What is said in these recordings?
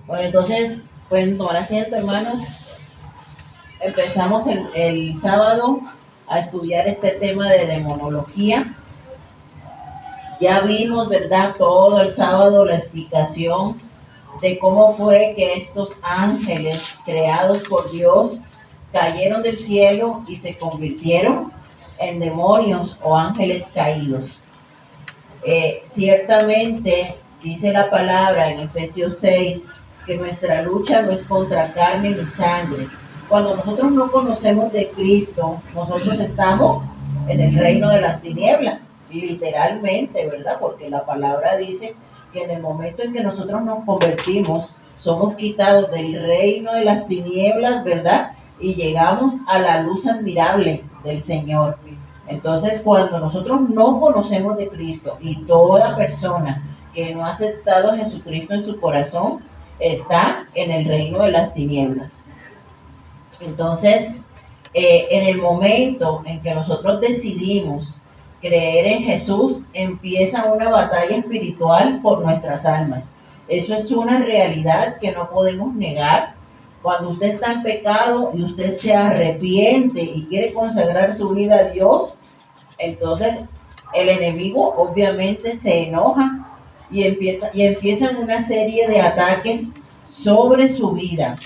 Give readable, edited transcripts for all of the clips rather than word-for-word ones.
Bueno, entonces pueden tomar asiento, hermanos. Empezamos el sábado a estudiar este tema de demonología. Ya vimos, ¿verdad? Todo el sábado la explicación de cómo fue que estos ángeles creados por Dios cayeron del cielo y se convirtieron en demonios o ángeles caídos. Ciertamente dice la palabra en Efesios 6 que nuestra lucha no es contra carne ni sangre. Cuando nosotros no conocemos de Cristo, nosotros estamos en el reino de las tinieblas, literalmente, ¿verdad? Porque la palabra dice que en el momento en que nosotros nos convertimos, somos quitados del reino de las tinieblas, ¿verdad? Y llegamos a la luz admirable del Señor. Entonces, cuando nosotros no conocemos de Cristo, y toda persona que no ha aceptado a Jesucristo en su corazón está en el reino de las tinieblas. Entonces, en el momento en que nosotros decidimos creer en Jesús, empieza una batalla espiritual por nuestras almas. Eso es una realidad que no podemos negar. Cuando usted está en pecado y usted se arrepiente y quiere consagrar su vida a Dios, entonces el enemigo obviamente se enoja y empiezan una serie de ataques sobre su vida.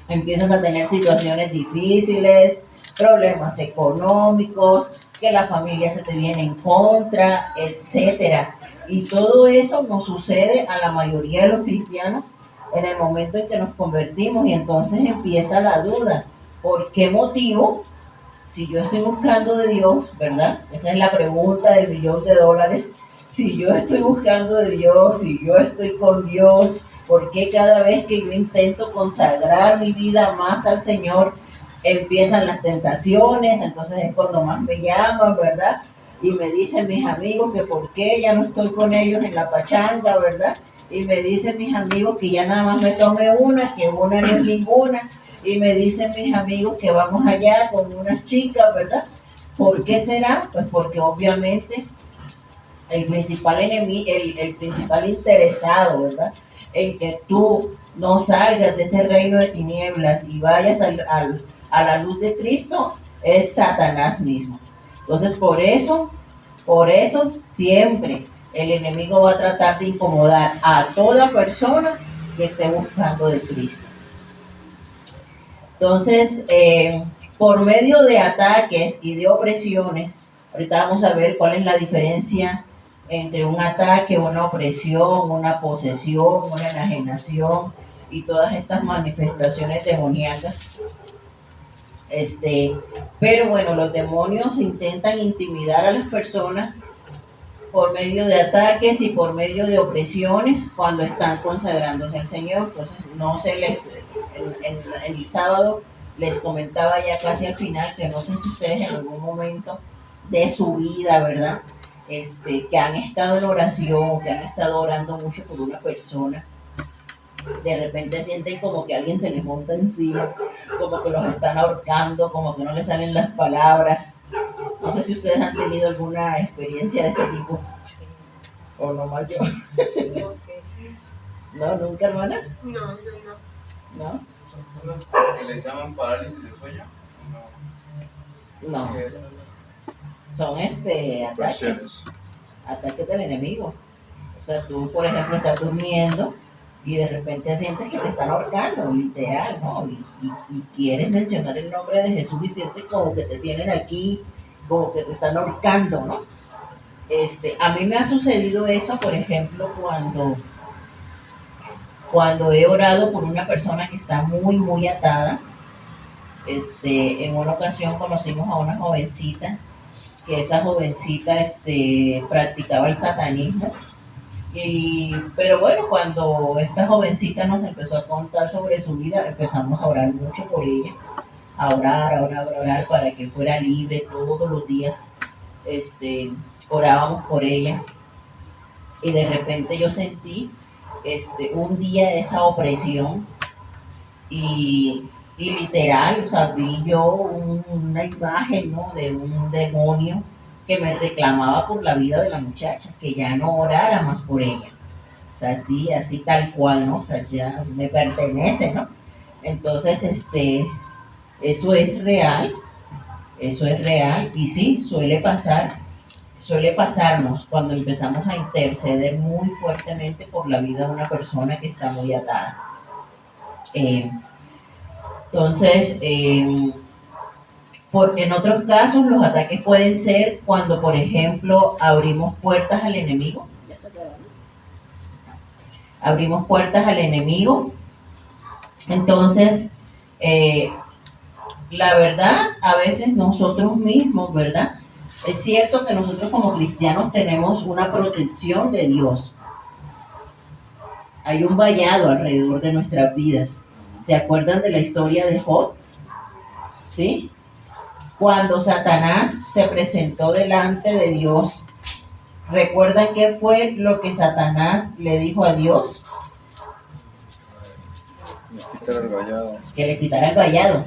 Empiezas a tener situaciones difíciles, problemas económicos, que la familia se te viene en contra, etcétera. Y todo eso nos sucede a la mayoría de los cristianos en el momento en que nos convertimos, y entonces empieza la duda. ¿Por qué motivo? Si yo estoy buscando de Dios, ¿verdad? Esa es la pregunta del $1.000.000. Si yo estoy buscando de Dios, si yo estoy con Dios, ¿por qué cada vez que yo intento consagrar mi vida más al Señor, empiezan las tentaciones? Entonces es cuando más me llaman, ¿verdad? Y me dicen mis amigos que por qué ya no estoy con ellos en la pachanga, ¿verdad? Y me dicen mis amigos que ya nada más me tome una, que una no es ninguna. Y me dicen mis amigos que vamos allá con unas chicas, ¿verdad? ¿Por qué será? Pues porque obviamente el principal enemigo, el principal interesado, ¿verdad? En que tú no salgas de ese reino de tinieblas y vayas a la luz de Cristo, es Satanás mismo. Entonces, por eso siempre el enemigo va a tratar de incomodar a toda persona que esté buscando de Cristo. Entonces, por medio de ataques y de opresiones, ahorita vamos a ver cuál es la diferencia entre un ataque, una opresión, una posesión, una enajenación y todas estas manifestaciones demoníacas. Pero bueno, los demonios intentan intimidar a las personas por medio de ataques y por medio de opresiones cuando están consagrándose al Señor. Entonces, no se les, en el sábado les comentaba ya casi al final que no sé si ustedes en algún momento de su vida, ¿verdad? Que han estado en oración, que han estado orando mucho por una persona, de repente sienten como que alguien se les monta encima, como que los están ahorcando, como que no les salen las palabras. No sé si ustedes han tenido alguna experiencia de ese tipo. Sí. O no más yo. No sé. ¿No? ¿Nunca, hermana? No. ¿No? ¿Son los que les llaman parálisis de sueño? No. ¿Qué es? Son ataques del enemigo. O sea, tú, por ejemplo, estás durmiendo y de repente sientes que te están ahorcando, literal, ¿no? Y quieres mencionar el nombre de Jesús y sientes como que te tienen aquí, como que te están ahorcando, ¿no? A mí me ha sucedido eso, por ejemplo, cuando he orado por una persona que está muy, muy atada. En una ocasión conocimos a una jovencita, que esa jovencita practicaba el satanismo. Pero bueno, cuando esta jovencita nos empezó a contar sobre su vida, empezamos a orar mucho por ella, a orar para que fuera libre todos los días. Orábamos por ella, y de repente yo sentí un día esa opresión, y literal, o sea, vi yo una imagen, ¿no?, de un demonio que me reclamaba por la vida de la muchacha, que ya no orara más por ella. O sea, así tal cual, ¿no? O sea, ya me pertenece, ¿no? Entonces, eso eso es real y sí, suele pasarnos cuando empezamos a interceder muy fuertemente por la vida de una persona que está muy atada. Eh, entonces, en otros casos, los ataques pueden ser cuando, por ejemplo, abrimos puertas al enemigo. Abrimos puertas al enemigo. Entonces, la verdad, a veces nosotros mismos, ¿verdad? Es cierto que nosotros como cristianos tenemos una protección de Dios. Hay un vallado alrededor de nuestras vidas. ¿Se acuerdan de la historia de Job? ¿Sí? Cuando Satanás se presentó delante de Dios, ¿recuerdan qué fue lo que Satanás le dijo a Dios? Que le quitara el vallado.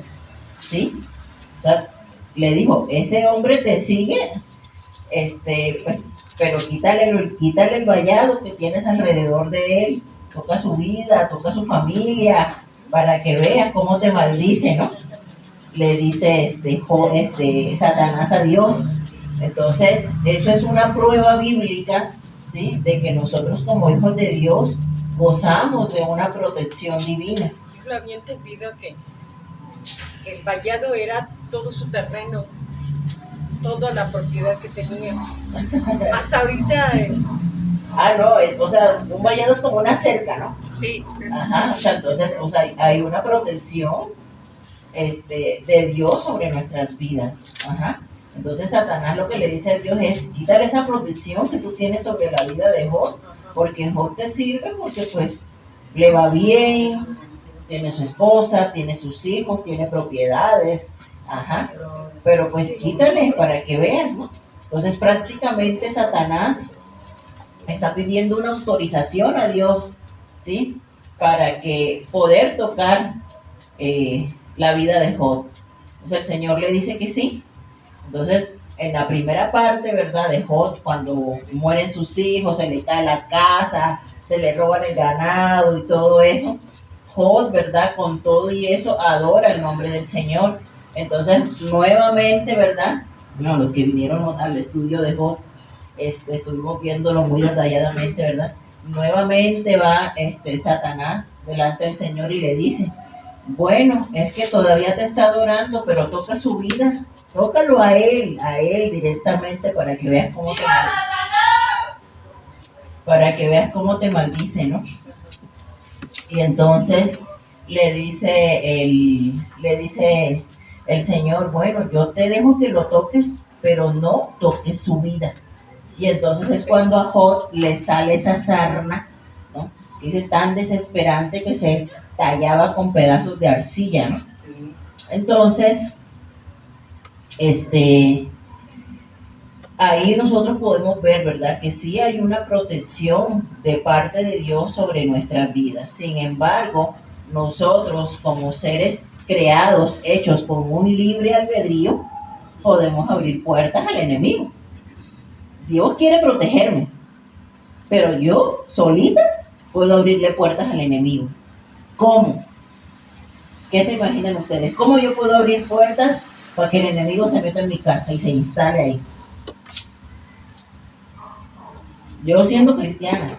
¿Sí? O sea, le dijo, ese hombre te sigue, pues, pero quítale el vallado que tienes alrededor de él, toca su vida, toca su familia, para que veas cómo te maldice, ¿no? Le dice Satanás a Dios. Entonces, eso es una prueba bíblica, ¿sí? De que nosotros como hijos de Dios gozamos de una protección divina. Yo había entendido que el vallado era todo su terreno, toda la propiedad que tenía. Hasta ahorita... no, un vallado es como una cerca, ¿no? Sí. Ajá, o sea, entonces, hay una protección de Dios sobre nuestras vidas. Ajá. Entonces Satanás lo que le dice a Dios es, quítale esa protección que tú tienes sobre la vida de Job, porque Job te sirve porque pues le va bien, tiene su esposa, tiene sus hijos, tiene propiedades, ajá, pero pues quítale para que veas, ¿no? Entonces prácticamente Satanás está pidiendo una autorización a Dios, ¿sí? Para que poder tocar la vida de Job. Entonces el Señor le dice que sí. Entonces, en la primera parte, ¿verdad? De Job, cuando mueren sus hijos, se le cae la casa, se le roban el ganado y todo eso, Job, ¿verdad? Con todo y eso, adora el nombre del Señor. Entonces, nuevamente, ¿verdad? Bueno, los que vinieron al estudio de Job, estuvimos viéndolo muy detalladamente, ¿verdad? Nuevamente va Satanás delante del Señor y le dice, bueno, es que todavía te está adorando, pero toca su vida, tócalo a él directamente para que veas cómo te maldice. Para que veas cómo te maldice, ¿no? Y entonces le dice el Señor, bueno, yo te dejo que lo toques, pero no toques su vida. Y entonces es cuando a Job le sale esa sarna, ¿no? Que dice tan desesperante que se tallaba con pedazos de arcilla, ¿no? Entonces, ahí nosotros podemos ver, ¿verdad? Que sí hay una protección de parte de Dios sobre nuestras vidas. Sin embargo, nosotros como seres creados, hechos con un libre albedrío, podemos abrir puertas al enemigo. Dios quiere protegerme, pero yo solita puedo abrirle puertas al enemigo. ¿Cómo? ¿Qué se imaginan ustedes? ¿Cómo yo puedo abrir puertas para que el enemigo se meta en mi casa y se instale ahí? Yo siendo cristiana.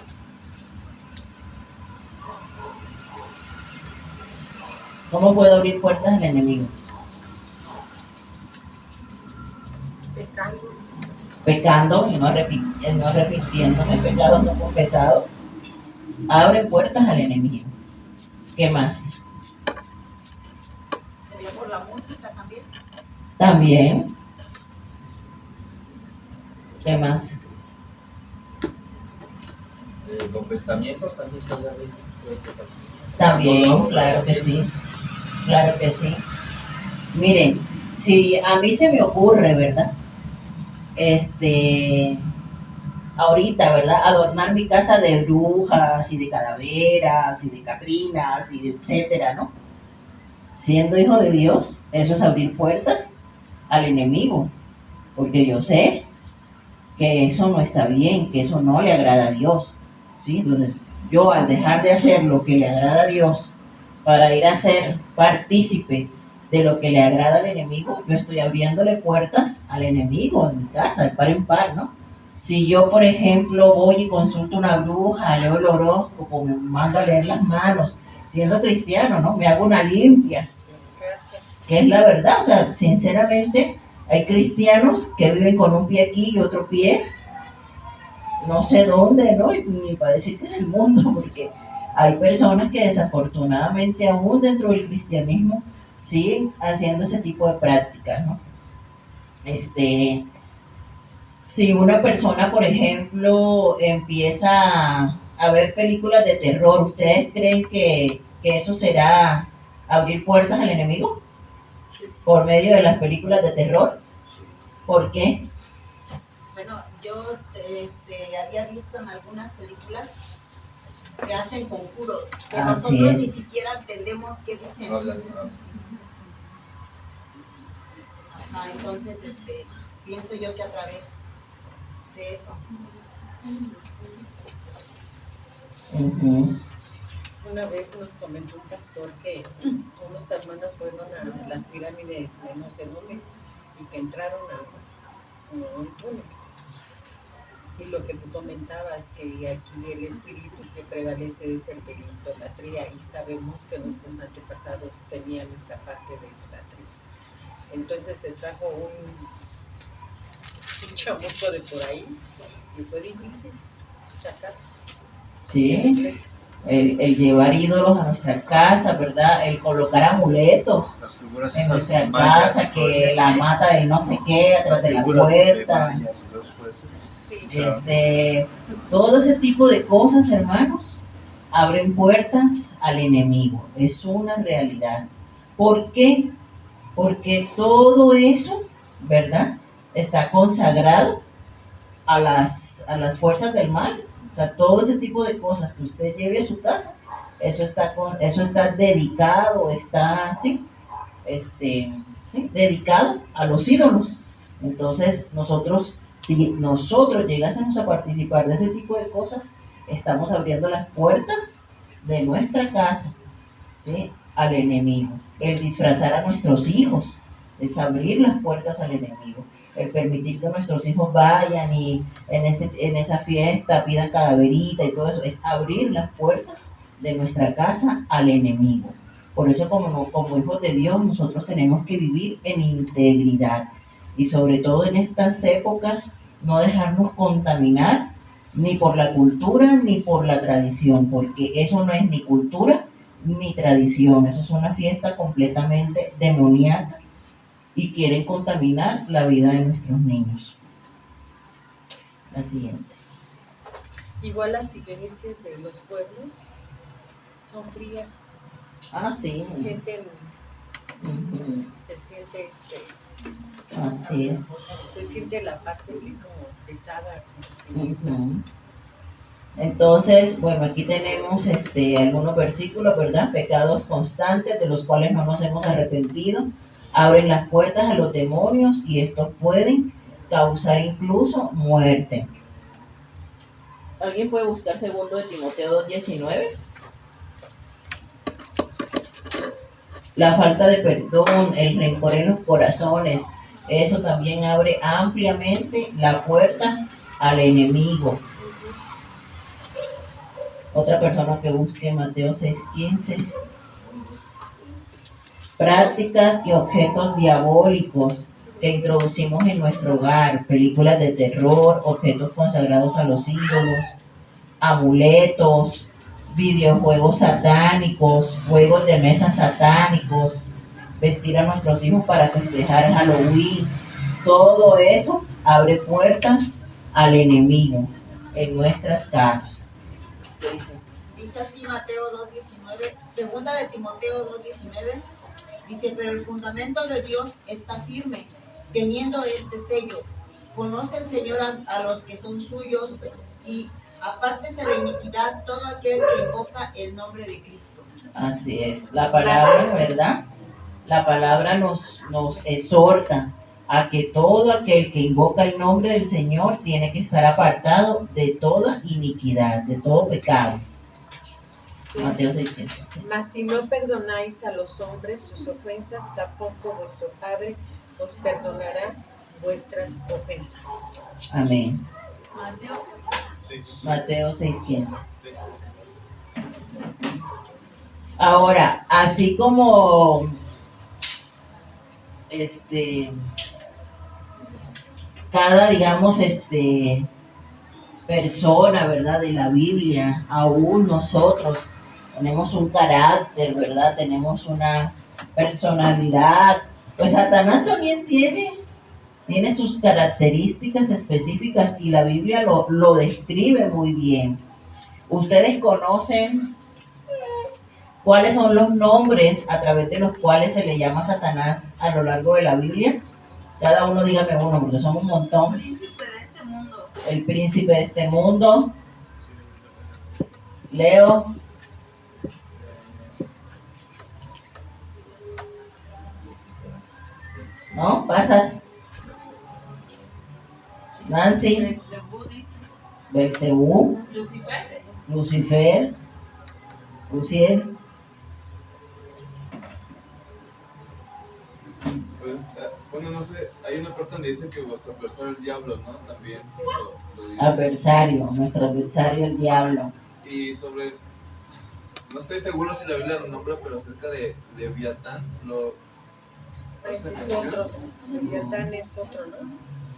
¿Cómo puedo abrir puertas al enemigo? Pecando y no arrepintiéndome, pecados no confesados, abren puertas al enemigo. ¿Qué más? ¿Sería por la música también? También. ¿Qué más? Con pensamientos también puede abrir. También, claro que sí. Claro que sí. Miren, si a mí se me ocurre, ¿verdad? Ahorita, ¿verdad? Adornar mi casa de brujas y de calaveras y de catrinas y de etcétera, ¿no? Siendo hijo de Dios, eso es abrir puertas al enemigo, porque yo sé que eso no está bien, que eso no le agrada a Dios, ¿sí? Entonces, yo al dejar de hacer lo que le agrada a Dios para ir a ser partícipe de lo que le agrada al enemigo, yo estoy abriéndole puertas al enemigo de mi casa, de par en par, ¿no? Si yo, por ejemplo, voy y consulto una bruja, leo el horóscopo, me mando a leer las manos, siendo cristiano, ¿no? Me hago una limpia, que es la verdad, o sea, sinceramente, hay cristianos que viven con un pie aquí y otro pie, no sé dónde, ¿no? Y ni para decir que en el mundo, porque hay personas que desafortunadamente aún dentro del cristianismo siguen haciendo ese tipo de prácticas, ¿no? Si una persona, por ejemplo, empieza a ver películas de terror, ¿ustedes creen que eso será abrir puertas al enemigo? Por medio de las películas de terror. ¿Por qué? Bueno, yo había visto en algunas películas que hacen conjuros, que Así nosotros es. ni siquiera entendemos qué dicen. Ajá, entonces, pienso yo que a través de eso. Uh-huh. Una vez nos comentó un pastor que unos hermanos fueron a las pirámides de no sé dónde y que entraron a un túnel. Y lo que tú comentabas, que aquí el espíritu que prevalece es el de la idolatría, y sabemos que nuestros antepasados tenían esa parte de idolatría. Entonces se trajo un chamuco de por ahí, y fue difícil sacar. Sí, el llevar ídolos a nuestra casa, ¿verdad? El colocar amuletos en nuestra casa, que la mata del no sé qué atrás de la puerta. Todo ese tipo de cosas, hermanos, abren puertas al enemigo. Es una realidad. ¿Por qué? Porque todo eso, ¿verdad?, está consagrado a las fuerzas del mal. O sea, todo ese tipo de cosas que usted lleve a su casa, eso está dedicado, dedicado a los ídolos. Entonces, si nosotros llegásemos a participar de ese tipo de cosas, estamos abriendo las puertas de nuestra casa, ¿sí?, al enemigo. El disfrazar a nuestros hijos es abrir las puertas al enemigo. El permitir que nuestros hijos vayan y en esa fiesta pidan calaverita y todo eso, es abrir las puertas de nuestra casa al enemigo. Por eso, como hijos de Dios, nosotros tenemos que vivir en integridad. Y sobre todo en estas épocas, no dejarnos contaminar ni por la cultura ni por la tradición, porque eso no es ni cultura ni tradición, eso es una fiesta completamente demoníaca y quieren contaminar la vida de nuestros niños. La siguiente. Igual las iglesias de los pueblos son frías. Sí. Se sienten, Uh-huh. Así es. Se siente la parte así como pesada. Uh-huh. Entonces, bueno, aquí tenemos algunos versículos, ¿verdad? Pecados constantes de los cuales no nos hemos arrepentido abren las puertas a los demonios y estos pueden causar incluso muerte. ¿Alguien puede buscar 2 de Timoteo 2:19? La falta de perdón, el rencor en los corazones, eso también abre ampliamente la puerta al enemigo. Otra persona que busque Mateo 6:15. Prácticas y objetos diabólicos que introducimos en nuestro hogar, películas de terror, objetos consagrados a los ídolos, amuletos, videojuegos satánicos, juegos de mesa satánicos, vestir a nuestros hijos para festejar Halloween. Todo eso abre puertas al enemigo en nuestras casas. ¿Qué dice? Dice así Mateo 2:19, segunda de Timoteo 2:19, dice, pero el fundamento de Dios está firme, teniendo este sello. Conoce el Señor a los que son suyos y apártese de iniquidad todo aquel que invoca el nombre de Cristo. Así es, la palabra, ¿verdad? La palabra nos exhorta a que todo aquel que invoca el nombre del Señor tiene que estar apartado de toda iniquidad, de todo pecado. Sí. Mateo 6:15. Sí. Mas si no perdonáis a los hombres sus ofensas, tampoco vuestro Padre os perdonará vuestras ofensas. Amén. Mateo. Mateo 6:15. Ahora, así como cada, digamos, persona, ¿verdad? De la Biblia, aún nosotros tenemos un carácter, ¿verdad? Tenemos una personalidad. Pues Satanás también tiene sus características específicas y la Biblia lo describe muy bien. Ustedes conocen cuáles son los nombres a través de los cuales se le llama a Satanás a lo largo de la Biblia. Cada uno dígame uno, porque son un montón. Príncipe de este mundo. El príncipe de este mundo. Leo. ¿No? ¿Pasas? Nancy. Belcebú. Lucifer. Luciel. Pues, bueno, no sé, hay una parte donde dice que vuestro adversario el diablo, ¿no? También lo dice. Adversario, nuestro adversario el diablo. Y sobre, no estoy seguro si la Biblia lo nombra, pero acerca de Leviatán, Ese es otro. Leviatán es otro, ¿no?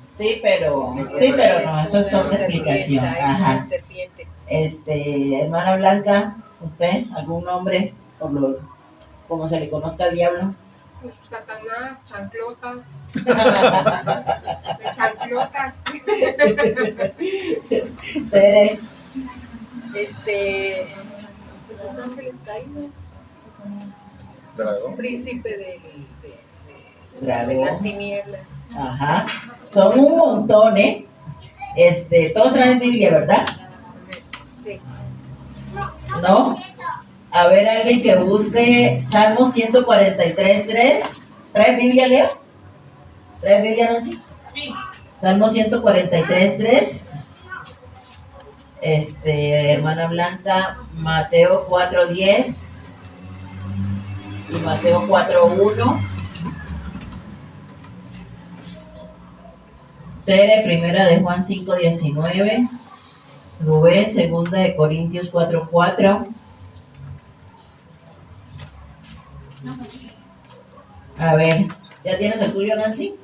Sí, pero no, eso es otra explicación. Ajá. Una serpiente. Hermana Blanca, ¿usted algún nombre como se le conozca al diablo? Pues, Satanás, chanclotas. De chanclotas. Tere. Los ángeles caídos. dragón. Príncipe de Dragón. las tinieblas. Ajá. Son un montón, ¿eh? Todos traen Biblia, ¿verdad? Sí. ¿No? A ver, alguien que busque Salmo 143:3. ¿Trae Biblia, Leo? ¿Trae Biblia, Nancy? Sí. Salmo 143:3. Hermana Blanca, Mateo 4:10 y Mateo 4:1. Tere, primera de Juan 5:19. Rubén, segunda de Corintios 4:4. A ver, ¿ya tienes el tuyo, Nancy?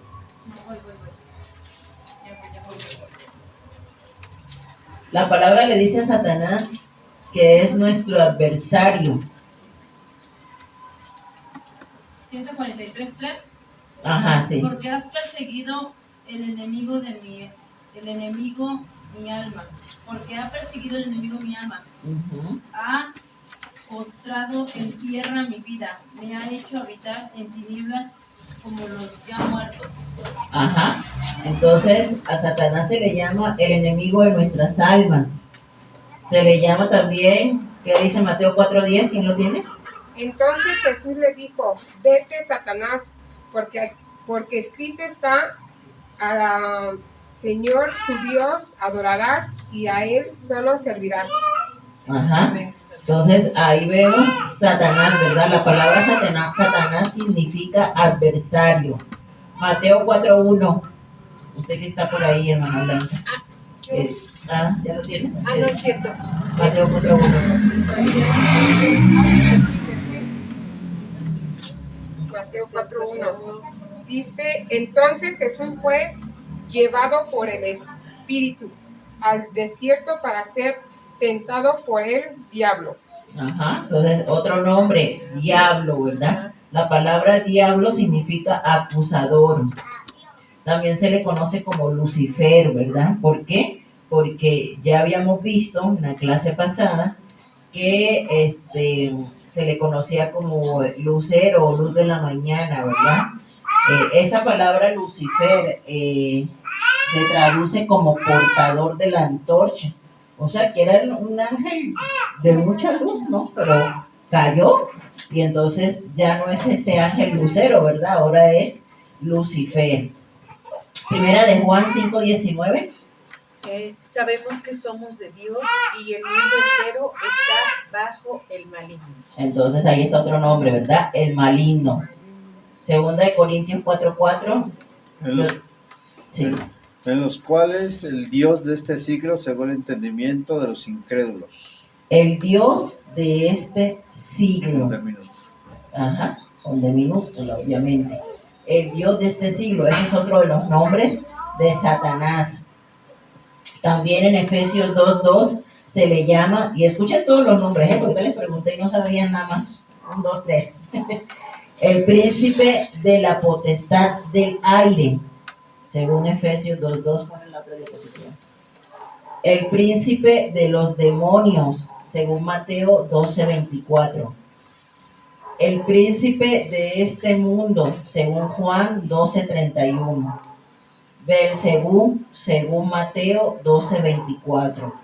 La palabra le dice a Satanás que es nuestro adversario. 143:3. Ajá, sí. Porque has perseguido el enemigo mi alma. Porque ha perseguido el enemigo mi alma. Uh-huh. Ha postrado en tierra mi vida. Me ha hecho habitar en tinieblas como los ya muertos. Ajá. Entonces a Satanás se le llama el enemigo de nuestras almas. Se le llama también, ¿qué dice Mateo 4:10? ¿Quién lo tiene? Entonces Jesús le dijo, vete, Satanás, porque escrito está, al Señor tu Dios adorarás y a Él solo servirás. Ajá. Entonces ahí vemos Satanás, ¿verdad? La palabra Satanás significa adversario. Mateo 4:1. Usted que está por ahí, hermana Blanca. ¿Ya lo tiene? No es cierto. Mateo 4:1. Mateo 4:1. Dice, entonces Jesús fue llevado por el Espíritu al desierto para ser tentado por el diablo. Ajá, entonces otro nombre, diablo, ¿verdad? La palabra diablo significa acusador. También se le conoce como Lucifer, ¿verdad? ¿Por qué? Porque ya habíamos visto en la clase pasada que se le conocía como lucero o luz de la mañana, ¿verdad? Esa palabra Lucifer se traduce como portador de la antorcha. O sea, que era un ángel de mucha luz, ¿no? Pero cayó y entonces ya no es ese ángel lucero, ¿verdad? Ahora es Lucifer. Primera de Juan 5:19. Sabemos que somos de Dios y el mundo entero está bajo el maligno. Entonces ahí está otro nombre, ¿verdad? El maligno. Segunda de Corintios 4:4. Sí. En los cuales el Dios de este siglo cegó el entendimiento de los incrédulos. El Dios de este siglo. De minúscula. Ajá, con de minúscula, obviamente. El Dios de este siglo, ese es otro de los nombres de Satanás. También en Efesios 2:2 se le llama, y escuchen todos los nombres, porque yo les pregunté y no sabían nada más. 1, 2, 3. El príncipe de la potestad del aire, según Efesios 2:2. ¿Cuál es la otra diapositiva? El príncipe de los demonios, según Mateo 12:24. El príncipe de este mundo, según Juan 12:31. Beelzebú, según Mateo 12:24.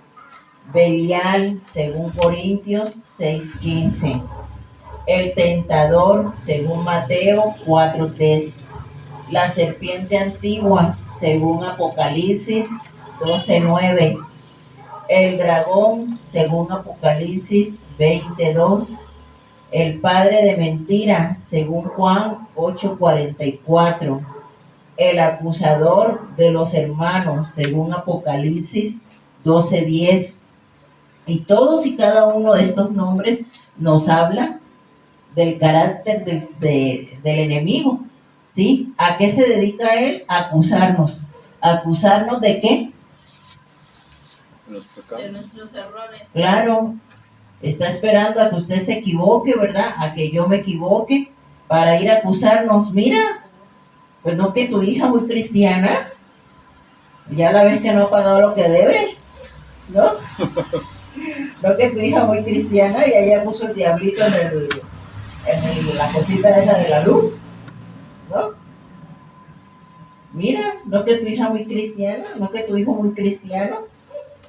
Belial, según Corintios 6:15. El tentador, según Mateo 4:3. La serpiente antigua, según Apocalipsis 12:9. El dragón, según Apocalipsis 20:2. El padre de mentira, según Juan 8:44. El acusador de los hermanos, según Apocalipsis 12:10. Y todos y cada uno de estos nombres nos habla del carácter del enemigo, ¿sí? ¿A qué se dedica él? A acusarnos. ¿Acusarnos de qué? Los pecados. De nuestros errores. Claro, está esperando a que usted se equivoque, ¿verdad? A que yo me equivoque para ir a acusarnos. Mira, pues no que tu hija muy cristiana, ya la ves que no ha pagado lo que debe, ¿no? No que tu hija muy cristiana y ella puso el diablito en la cosita esa de la luz, ¿no? Mira, no que tu hija muy cristiana, no que tu hijo muy cristiano,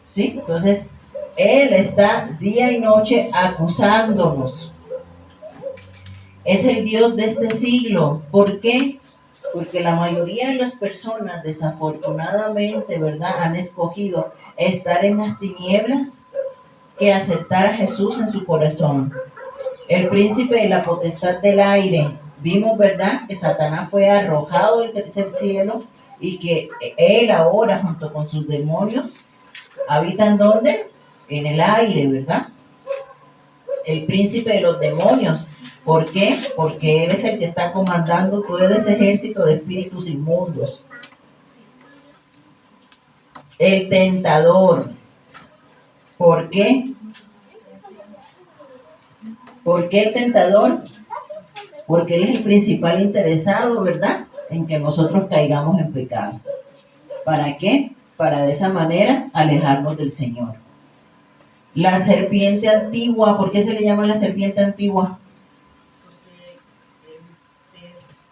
¿sí? Entonces, él está día y noche acusándonos. Es el Dios de este siglo. ¿Por qué? Porque la mayoría de las personas, desafortunadamente, ¿verdad?, han escogido estar en las tinieblas que aceptar a Jesús en su corazón. El príncipe de la potestad del aire. Vimos, ¿verdad?, que Satanás fue arrojado del tercer cielo y que él ahora, junto con sus demonios, habitan ¿dónde? En el aire, ¿verdad? El príncipe de los demonios. ¿Por qué? Porque él es el que está comandando todo ese ejército de espíritus inmundos. El tentador. ¿Por qué? ¿Por qué el tentador? Porque él es el principal interesado, ¿verdad?, en que nosotros caigamos en pecado. ¿Para qué? Para de esa manera alejarnos del Señor. La serpiente antigua. ¿Por qué se le llama la serpiente antigua?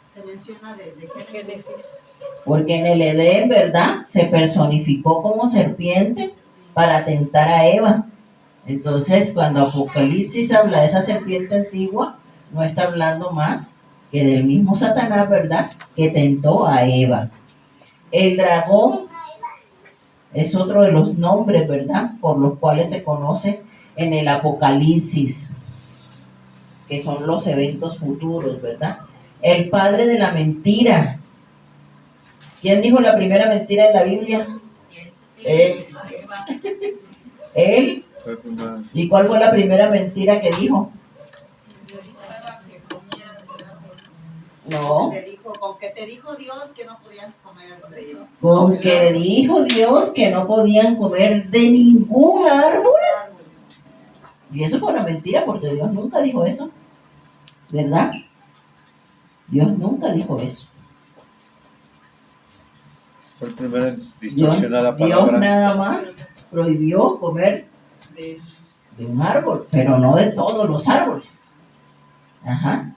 Se menciona desde Génesis. Porque en el Edén, ¿verdad?, se personificó como serpiente para tentar a Eva. Entonces, cuando Apocalipsis habla de esa serpiente antigua, no está hablando más que del mismo Satanás, ¿verdad?, que tentó a Eva. El dragón es otro de los nombres, ¿verdad?, por los cuales se conoce en el Apocalipsis, que son los eventos futuros, ¿verdad? El padre de la mentira. ¿Quién dijo la primera mentira en la Biblia? Él. Él. ¿Y cuál fue la primera mentira que dijo? No. Con que te dijo Dios que no podías comer de él. Con que le dijo Dios que no podían comer de ningún árbol. Y eso fue una mentira porque Dios nunca dijo eso, ¿verdad? Dios nunca dijo eso. Fue el primero en distorsionar la palabra. Dios nada más prohibió comer de un árbol, pero no de todos los árboles. Ajá.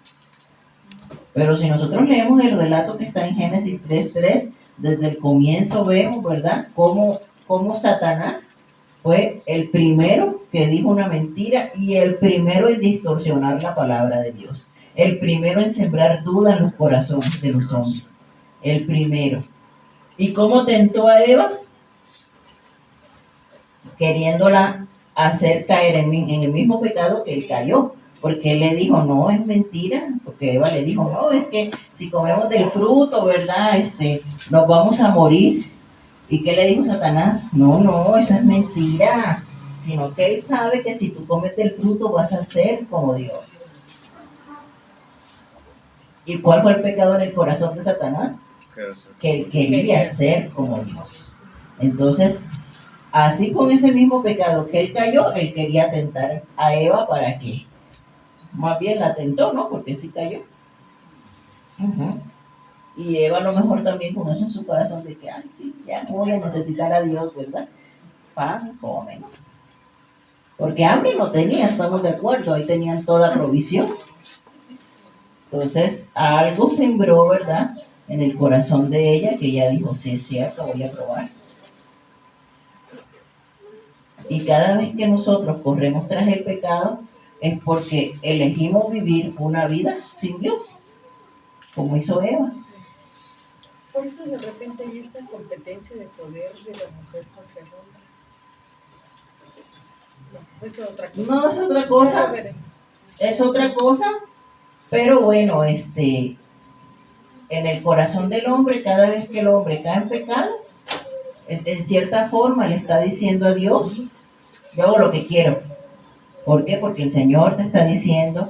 Pero si nosotros leemos el relato que está en Génesis 3:3, desde el comienzo vemos, ¿verdad?, cómo Satanás fue el primero que dijo una mentira y el primero en distorsionar la palabra de Dios. El primero en sembrar duda en los corazones de los hombres. El primero. ¿Y cómo tentó a Eva? queriéndola hacer caer en el mismo pecado que él cayó. Porque él le dijo, no, es mentira. Porque Eva le dijo, no, es que si comemos del fruto, ¿verdad? Nos vamos a morir. ¿Y qué le dijo Satanás? No, no, eso es mentira. Sino que él sabe que si tú comes del fruto vas a ser como Dios. ¿Y cuál fue el pecado en el corazón de Satanás? Que él quería ser como Dios. Entonces, así con ese mismo pecado que él cayó, él quería tentar a Eva para que, más bien la tentó, ¿no? Porque sí cayó. Uh-huh. Y Eva a lo mejor también con eso en su corazón de que, ay, sí, ya no voy a necesitar a Dios, ¿verdad? Pan, come, ¿no? Porque hambre no tenía, estamos de acuerdo, ahí tenían toda provisión. Entonces, algo sembró, ¿verdad?, en el corazón de ella, que ella dijo, sí, es cierto, voy a probar. Y cada vez que nosotros corremos tras el pecado, es porque elegimos vivir una vida sin Dios, como hizo Eva. Por eso de repente hay esta competencia de poder de la mujer contra el hombre. No, es otra cosa. No, es otra cosa. Es otra cosa, pero bueno, en el corazón del hombre, cada vez que el hombre cae en pecado, en cierta forma le está diciendo a Dios, yo hago lo que quiero. ¿Por qué? Porque el Señor te está diciendo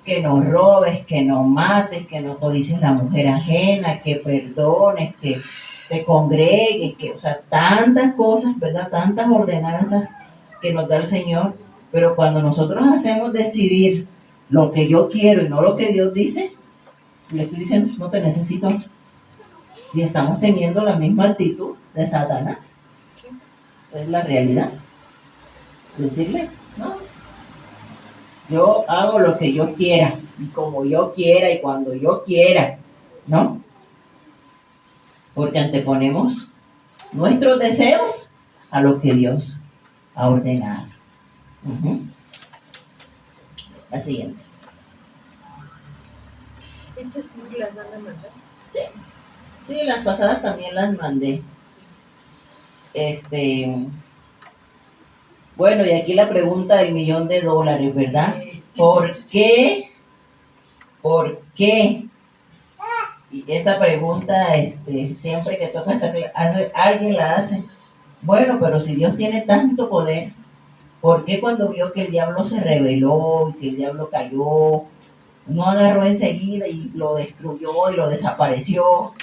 que no robes, que no mates, que no codicies la mujer ajena, que perdones, que te congregues, que, o sea, tantas cosas, ¿verdad? Tantas ordenanzas que nos da el Señor, pero cuando nosotros hacemos decidir lo que yo quiero y no lo que Dios dice, le estoy diciendo, pues no te necesito. Y estamos teniendo la misma actitud de Satanás. Sí. Es la realidad. Decirles, no, yo hago lo que yo quiera, y como yo quiera, y cuando yo quiera, ¿no? Porque anteponemos nuestros deseos a lo que Dios ha ordenado. Uh-huh. La siguiente. ¿Estas sí las van a mandar? Sí. Sí, las pasadas también las mandé. Bueno, y aquí la pregunta del $1,000,000, ¿verdad? ¿Por qué? ¿Por qué? Y esta pregunta, siempre que toca alguien la hace. Bueno, pero si Dios tiene tanto poder, ¿por qué cuando vio que el diablo se rebeló y que el diablo cayó, no agarró enseguida y lo destruyó y lo desapareció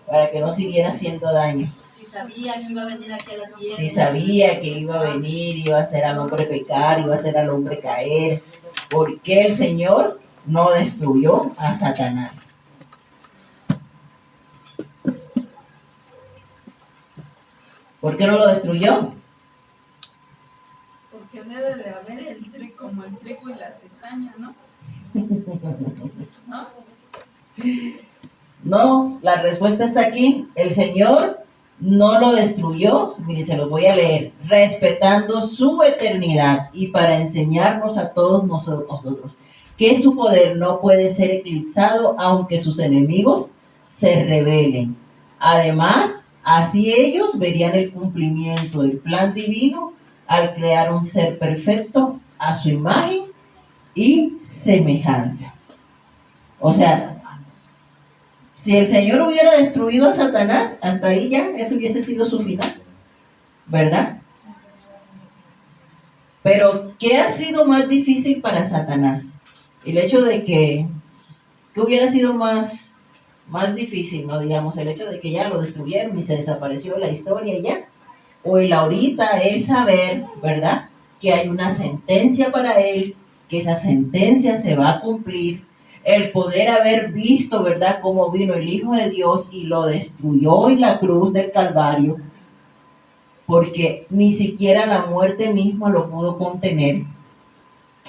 para que no siguiera haciendo daño? Si sabía que iba a venir aquí a la tierra. Si sabía que iba a venir, iba a hacer al hombre pecar, iba a hacer al hombre caer, ¿por qué el Señor no destruyó a Satanás? ¿Por qué no lo destruyó? Porque debe de haber como el trigo y la cizaña, ¿no? ¿No? No, la respuesta está aquí. El Señor no lo destruyó, mire, se lo voy a leer, respetando su eternidad y para enseñarnos a todos nosotros que su poder no puede ser eclipsado aunque sus enemigos se rebelen. Además, así ellos verían el cumplimiento del plan divino al crear un ser perfecto a su imagen y semejanza. O sea, si el Señor hubiera destruido a Satanás, hasta ahí ya, eso hubiese sido su final, ¿verdad? Pero, ¿qué ha sido más difícil para Satanás? El hecho de que hubiera sido más difícil, ¿no? Digamos, el hecho de que ya lo destruyeron y se desapareció la historia y ya. O el ahorita, el saber, ¿verdad?, que hay una sentencia para él, que esa sentencia se va a cumplir. El poder haber visto, ¿verdad?, cómo vino el Hijo de Dios y lo destruyó en la cruz del Calvario, porque ni siquiera la muerte misma lo pudo contener.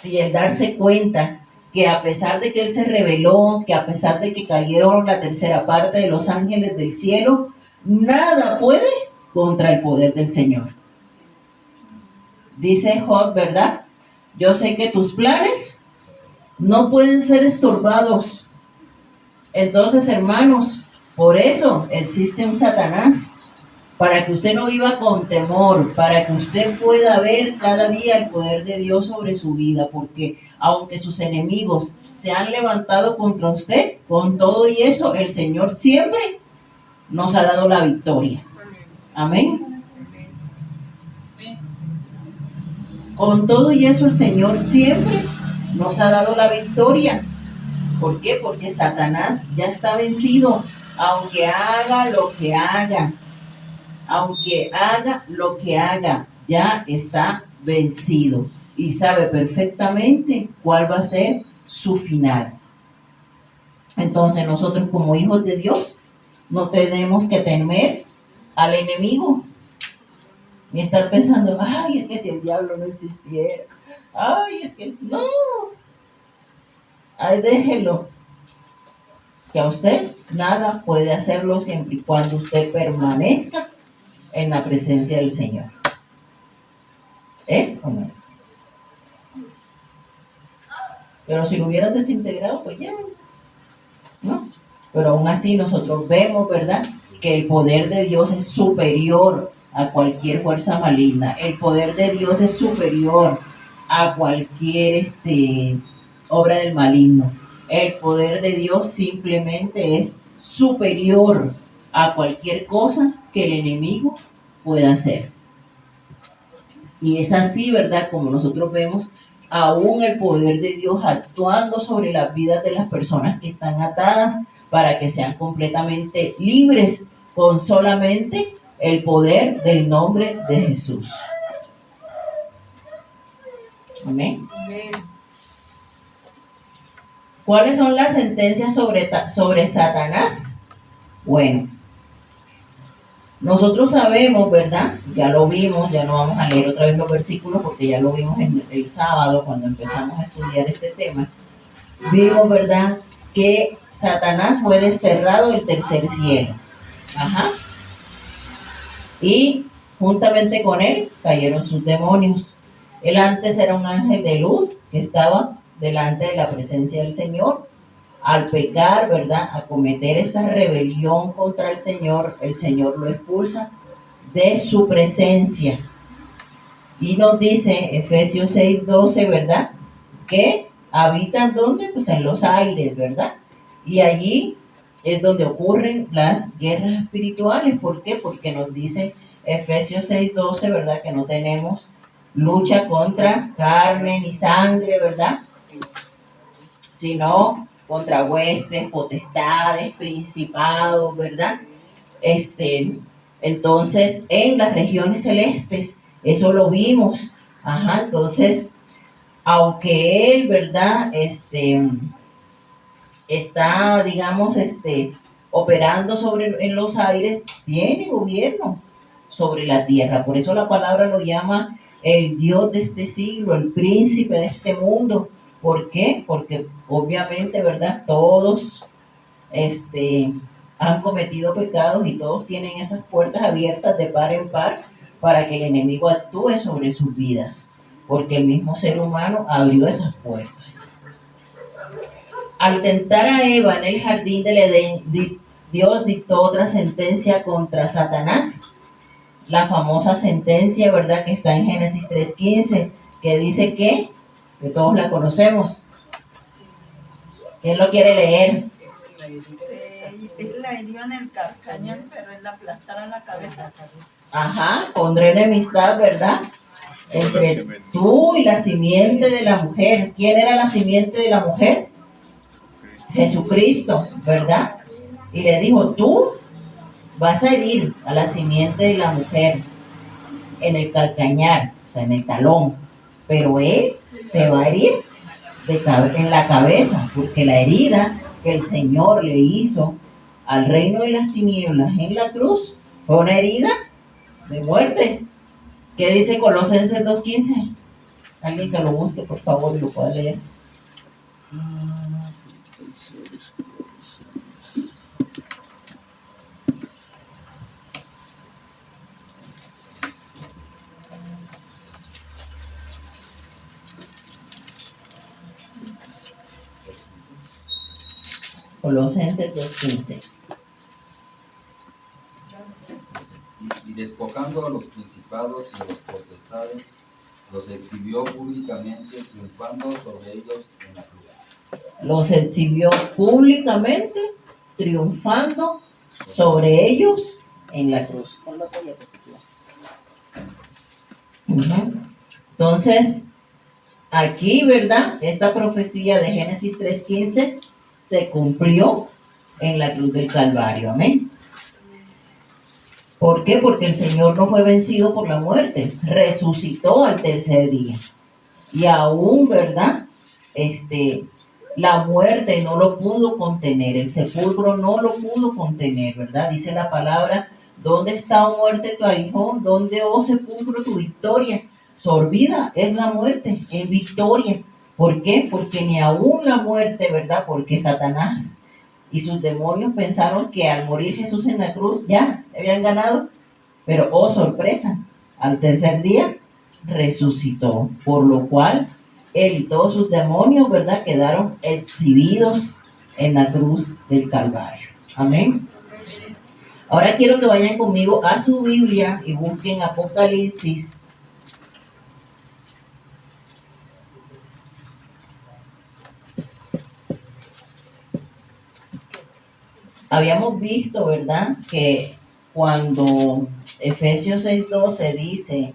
Y el darse cuenta que a pesar de que él se rebeló, que a pesar de que cayeron la tercera parte de los ángeles del cielo, nada puede contra el poder del Señor. Dice Job, ¿verdad? Yo sé que tus planes no pueden ser estorbados. Entonces, hermanos, por eso existe un Satanás, para que usted no viva con temor, para que usted pueda ver cada día el poder de Dios sobre su vida, porque aunque sus enemigos se han levantado contra usted, con todo y eso, el Señor siempre nos ha dado la victoria. Amén. Con todo y eso, el Señor siempre nos ha dado la victoria. ¿Por qué? Porque Satanás ya está vencido, aunque haga lo que haga. Aunque haga lo que haga, ya está vencido y sabe perfectamente cuál va a ser su final. Entonces nosotros como hijos de Dios no tenemos que temer al enemigo, ni estar pensando, ay, es que si el diablo no existiera, ay, es que no, ay, déjelo, que a usted nada puede hacerlo siempre y cuando usted permanezca en la presencia del Señor. ¿Es o no es? Pero si lo hubieran desintegrado, pues ya, ¿no? Pero aún así nosotros vemos, ¿verdad?, que el poder de Dios es superior a cualquier fuerza maligna. El poder de Dios es superior a cualquier obra del maligno. El poder de Dios simplemente es superior a cualquier cosa que el enemigo pueda hacer. Y es así, ¿verdad?, como nosotros vemos aún el poder de Dios actuando sobre las vidas de las personas que están atadas para que sean completamente libres con solamente el poder del nombre de Jesús. Amén. Amén. ¿Cuáles son las sentencias sobre Satanás? Bueno, nosotros sabemos, ¿verdad? Ya lo vimos, ya no vamos a leer otra vez los versículos porque ya lo vimos el sábado cuando empezamos a estudiar este tema. Vimos, ¿verdad?, que Satanás fue desterrado del tercer cielo. Ajá. Y juntamente con él cayeron sus demonios. Él antes era un ángel de luz que estaba delante de la presencia del Señor. Al pecar, ¿verdad?, a cometer esta rebelión contra el Señor lo expulsa de su presencia. Y nos dice Efesios 6:12, ¿verdad?, que habitan ¿dónde? Pues en los aires, ¿verdad? Y allí es donde ocurren las guerras espirituales. ¿Por qué? Porque nos dice Efesios 6:12, ¿verdad?, que no tenemos lucha contra carne ni sangre, ¿verdad?, sino contra huestes, potestades, principados, ¿verdad? Entonces, en las regiones celestes, eso lo vimos. Ajá, entonces, aunque él, ¿verdad?, está, digamos, operando en los aires, tiene gobierno sobre la tierra. Por eso la palabra lo llama el Dios de este siglo, el príncipe de este mundo. ¿Por qué? Porque obviamente, ¿verdad?, todos han cometido pecados y todos tienen esas puertas abiertas de par en par para que el enemigo actúe sobre sus vidas, porque el mismo ser humano abrió esas puertas. Al tentar a Eva en el jardín del Edén, Dios dictó otra sentencia contra Satanás, la famosa sentencia, ¿verdad?, que está en Génesis 3:15, que dice que todos la conocemos. ¿Quién lo quiere leer? Él la hirió en el carcañal, pero él la aplastará la cabeza. Ajá, pondré enemistad, ¿verdad?, entre tú y la simiente de la mujer. ¿Quién era la simiente de la mujer? Jesucristo, ¿verdad? Y le dijo, tú vas a herir a la simiente de la mujer en el calcañar, o sea, en el talón, pero él te va a herir en la cabeza, porque la herida que el Señor le hizo al reino de las tinieblas en la cruz fue una herida de muerte. ¿Qué dice Colosenses 2:15? Alguien que lo busque, por favor, y lo pueda leer. Colosenses 2:15. Y despojando a los principados y a los potestades, los exhibió públicamente, triunfando sobre ellos en la cruz. Los exhibió públicamente, triunfando sobre ellos en la cruz. Pon la otra diapositiva. Entonces, aquí, ¿verdad? Esta profecía de Génesis 3:15 se cumplió en la cruz del Calvario. Amén. ¿Por qué? Porque el Señor no fue vencido por la muerte, resucitó al tercer día. Y aún, ¿verdad? La muerte no lo pudo contener, el sepulcro no lo pudo contener, ¿verdad? Dice la palabra, ¿dónde está, oh muerte, tu aguijón? ¿Dónde, oh sepulcro, tu victoria? Sorbida es la muerte en victoria. ¿Por qué? Porque ni aún la muerte, ¿verdad? Porque Satanás y sus demonios pensaron que al morir Jesús en la cruz ya habían ganado. Pero, oh sorpresa, al tercer día resucitó, por lo cual él y todos sus demonios, ¿verdad?, quedaron exhibidos en la cruz del Calvario. Amén. Ahora quiero que vayan conmigo a su Biblia y busquen Apocalipsis. Habíamos visto, ¿verdad?, que cuando Efesios 6:12 dice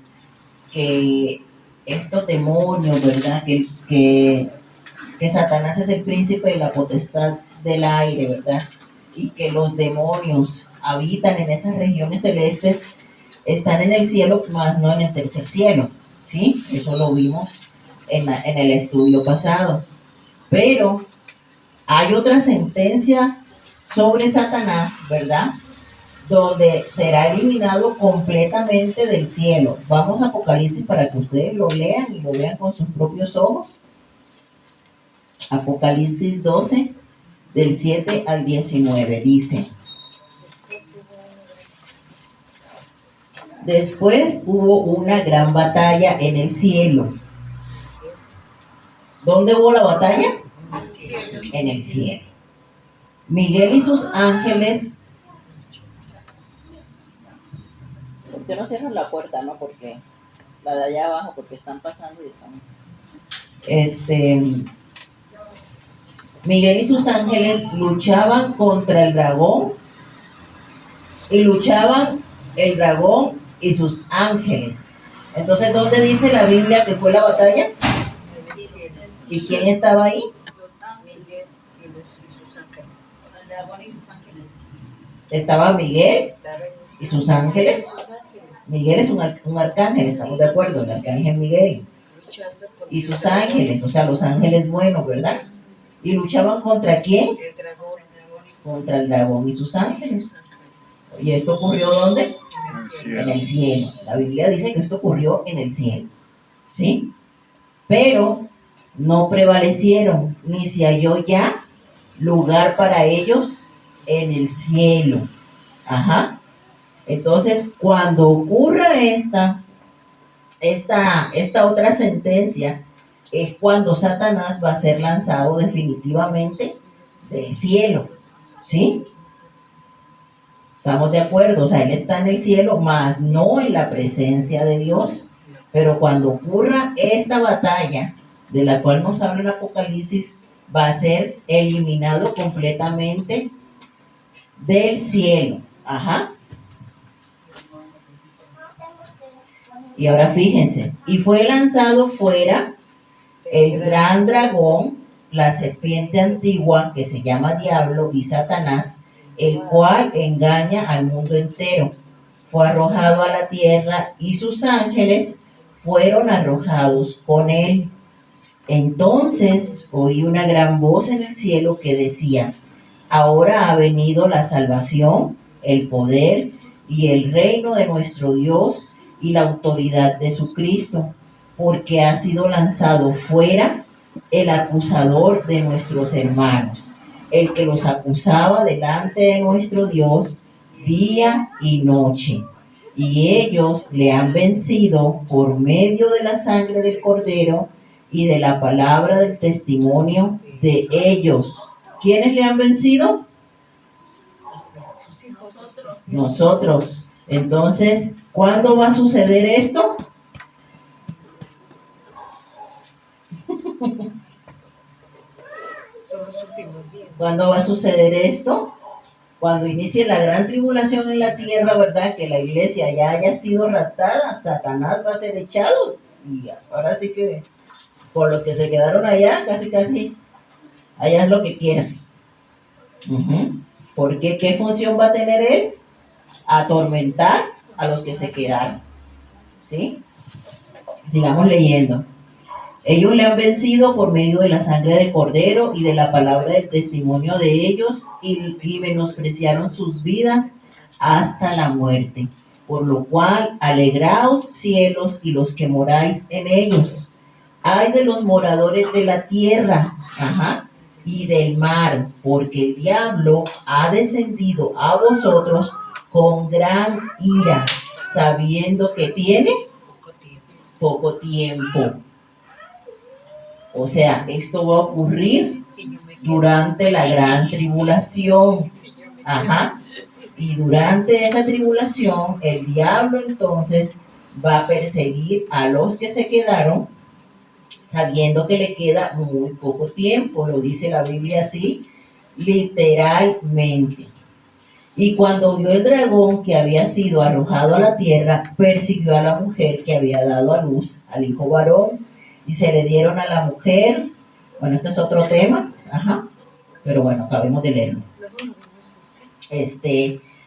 que estos demonios, ¿verdad?, que Satanás es el príncipe de la potestad del aire, ¿verdad?, y que los demonios habitan en esas regiones celestes, están en el cielo, más no en el tercer cielo, ¿sí? Eso lo vimos en el estudio pasado. Pero hay otra sentencia sobre Satanás, ¿verdad?, donde será eliminado completamente del cielo. Vamos a Apocalipsis para que ustedes lo lean y lo vean con sus propios ojos. Apocalipsis 12, del 7 al 19, dice: Después hubo una gran batalla en el cielo. ¿Dónde hubo la batalla? En el cielo. Miguel y sus ángeles. ¿Por qué no cierran la puerta? No, porque la de allá abajo, porque están pasando y están. Miguel y sus ángeles luchaban contra el dragón, y luchaban el dragón y sus ángeles. Entonces, ¿dónde dice la Biblia que fue la batalla? ¿Y quién estaba ahí? Miguel y sus ángeles. El dragón y sus ángeles. Estaba Miguel y sus ángeles. Miguel es un arcángel, estamos de acuerdo, el arcángel Miguel. Y sus ángeles, o sea, los ángeles buenos, ¿verdad? ¿Y luchaban contra quién? El dragón. Contra el dragón y sus ángeles. ¿Y esto ocurrió dónde? En el cielo. La Biblia dice que esto ocurrió en el cielo, ¿sí? Pero no prevalecieron, ni se halló ya lugar para ellos en el cielo. Ajá. Entonces, cuando ocurra esta otra sentencia, es cuando Satanás va a ser lanzado definitivamente del cielo, ¿sí? ¿Estamos de acuerdo? O sea, él está en el cielo, mas no en la presencia de Dios. Pero cuando ocurra esta batalla, de la cual nos habla el Apocalipsis, va a ser eliminado completamente del cielo. Ajá. Y ahora fíjense, y fue lanzado fuera el gran dragón, la serpiente antigua, que se llama Diablo y Satanás, el cual engaña al mundo entero. Fue arrojado a la tierra y sus ángeles fueron arrojados con él. Entonces oí una gran voz en el cielo que decía: ahora ha venido la salvación, el poder y el reino de nuestro Dios y la autoridad de su Cristo, porque ha sido lanzado fuera el acusador de nuestros hermanos, el que los acusaba delante de nuestro Dios día y noche. Y ellos le han vencido por medio de la sangre del Cordero y de la palabra del testimonio de ellos. ¿Quiénes le han vencido? Sus hijos. Nosotros. Entonces, ¿cuándo va a suceder esto? Son los últimos días. ¿Cuándo va a suceder esto? Cuando inicie la gran tribulación en la tierra, ¿verdad? Que la iglesia ya haya sido raptada, Satanás va a ser echado. Y ahora sí que por los que se quedaron allá, casi, allá es lo que quieras. ¿Por qué? ¿Qué función va a tener él? Atormentar a los que se quedaron. ¿Sí? Sigamos leyendo. Ellos le han vencido por medio de la sangre del Cordero y de la palabra del testimonio de ellos y menospreciaron sus vidas hasta la muerte. Por lo cual, alegraos cielos y los que moráis en ellos. Ay de los moradores de la tierra y del mar, porque el diablo ha descendido a vosotros con gran ira, sabiendo que tiene poco tiempo. O sea, esto va a ocurrir durante la gran tribulación. Y durante esa tribulación, el diablo entonces va a perseguir a los que se quedaron, sabiendo que le queda muy poco tiempo. Lo dice la Biblia así, literalmente. Y cuando vio el dragón que había sido arrojado a la tierra, persiguió a la mujer que había dado a luz al hijo varón, y se le dieron a la mujer, bueno, este es otro tema, pero bueno, acabemos de leerlo.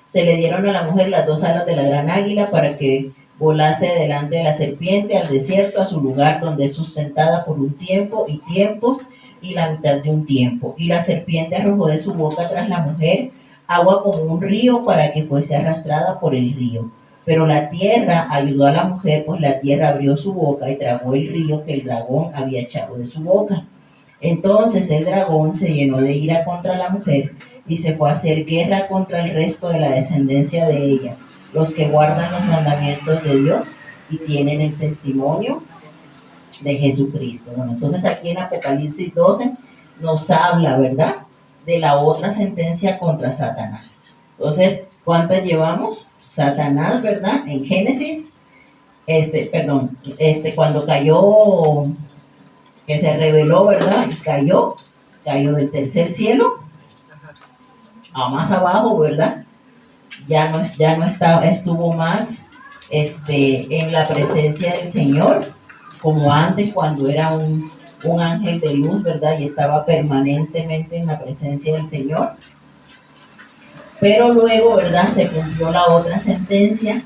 Se le dieron a la mujer las 2 alas de la gran águila para que volase delante de la serpiente al desierto, a su lugar donde es sustentada por un tiempo y tiempos y la mitad de un tiempo. Y la serpiente arrojó de su boca tras la mujer agua como un río para que fuese arrastrada por el río. Pero la tierra ayudó a la mujer, pues la tierra abrió su boca y tragó el río que el dragón había echado de su boca. Entonces el dragón se llenó de ira contra la mujer y se fue a hacer guerra contra el resto de la descendencia de ella, los que guardan los mandamientos de Dios y tienen el testimonio de Jesucristo. Bueno, entonces aquí en Apocalipsis 12 nos habla, ¿verdad?, de la otra sentencia contra Satanás. Entonces, ¿cuántas llevamos? Satanás, ¿verdad? En Génesis, cuando cayó, que se rebeló, ¿verdad? Y cayó del tercer cielo a más abajo, ¿verdad? Ya no estuvo más en la presencia del Señor, como antes cuando era un ángel de luz, ¿verdad? Y estaba permanentemente en la presencia del Señor. Pero luego, ¿verdad?, se cumplió la otra sentencia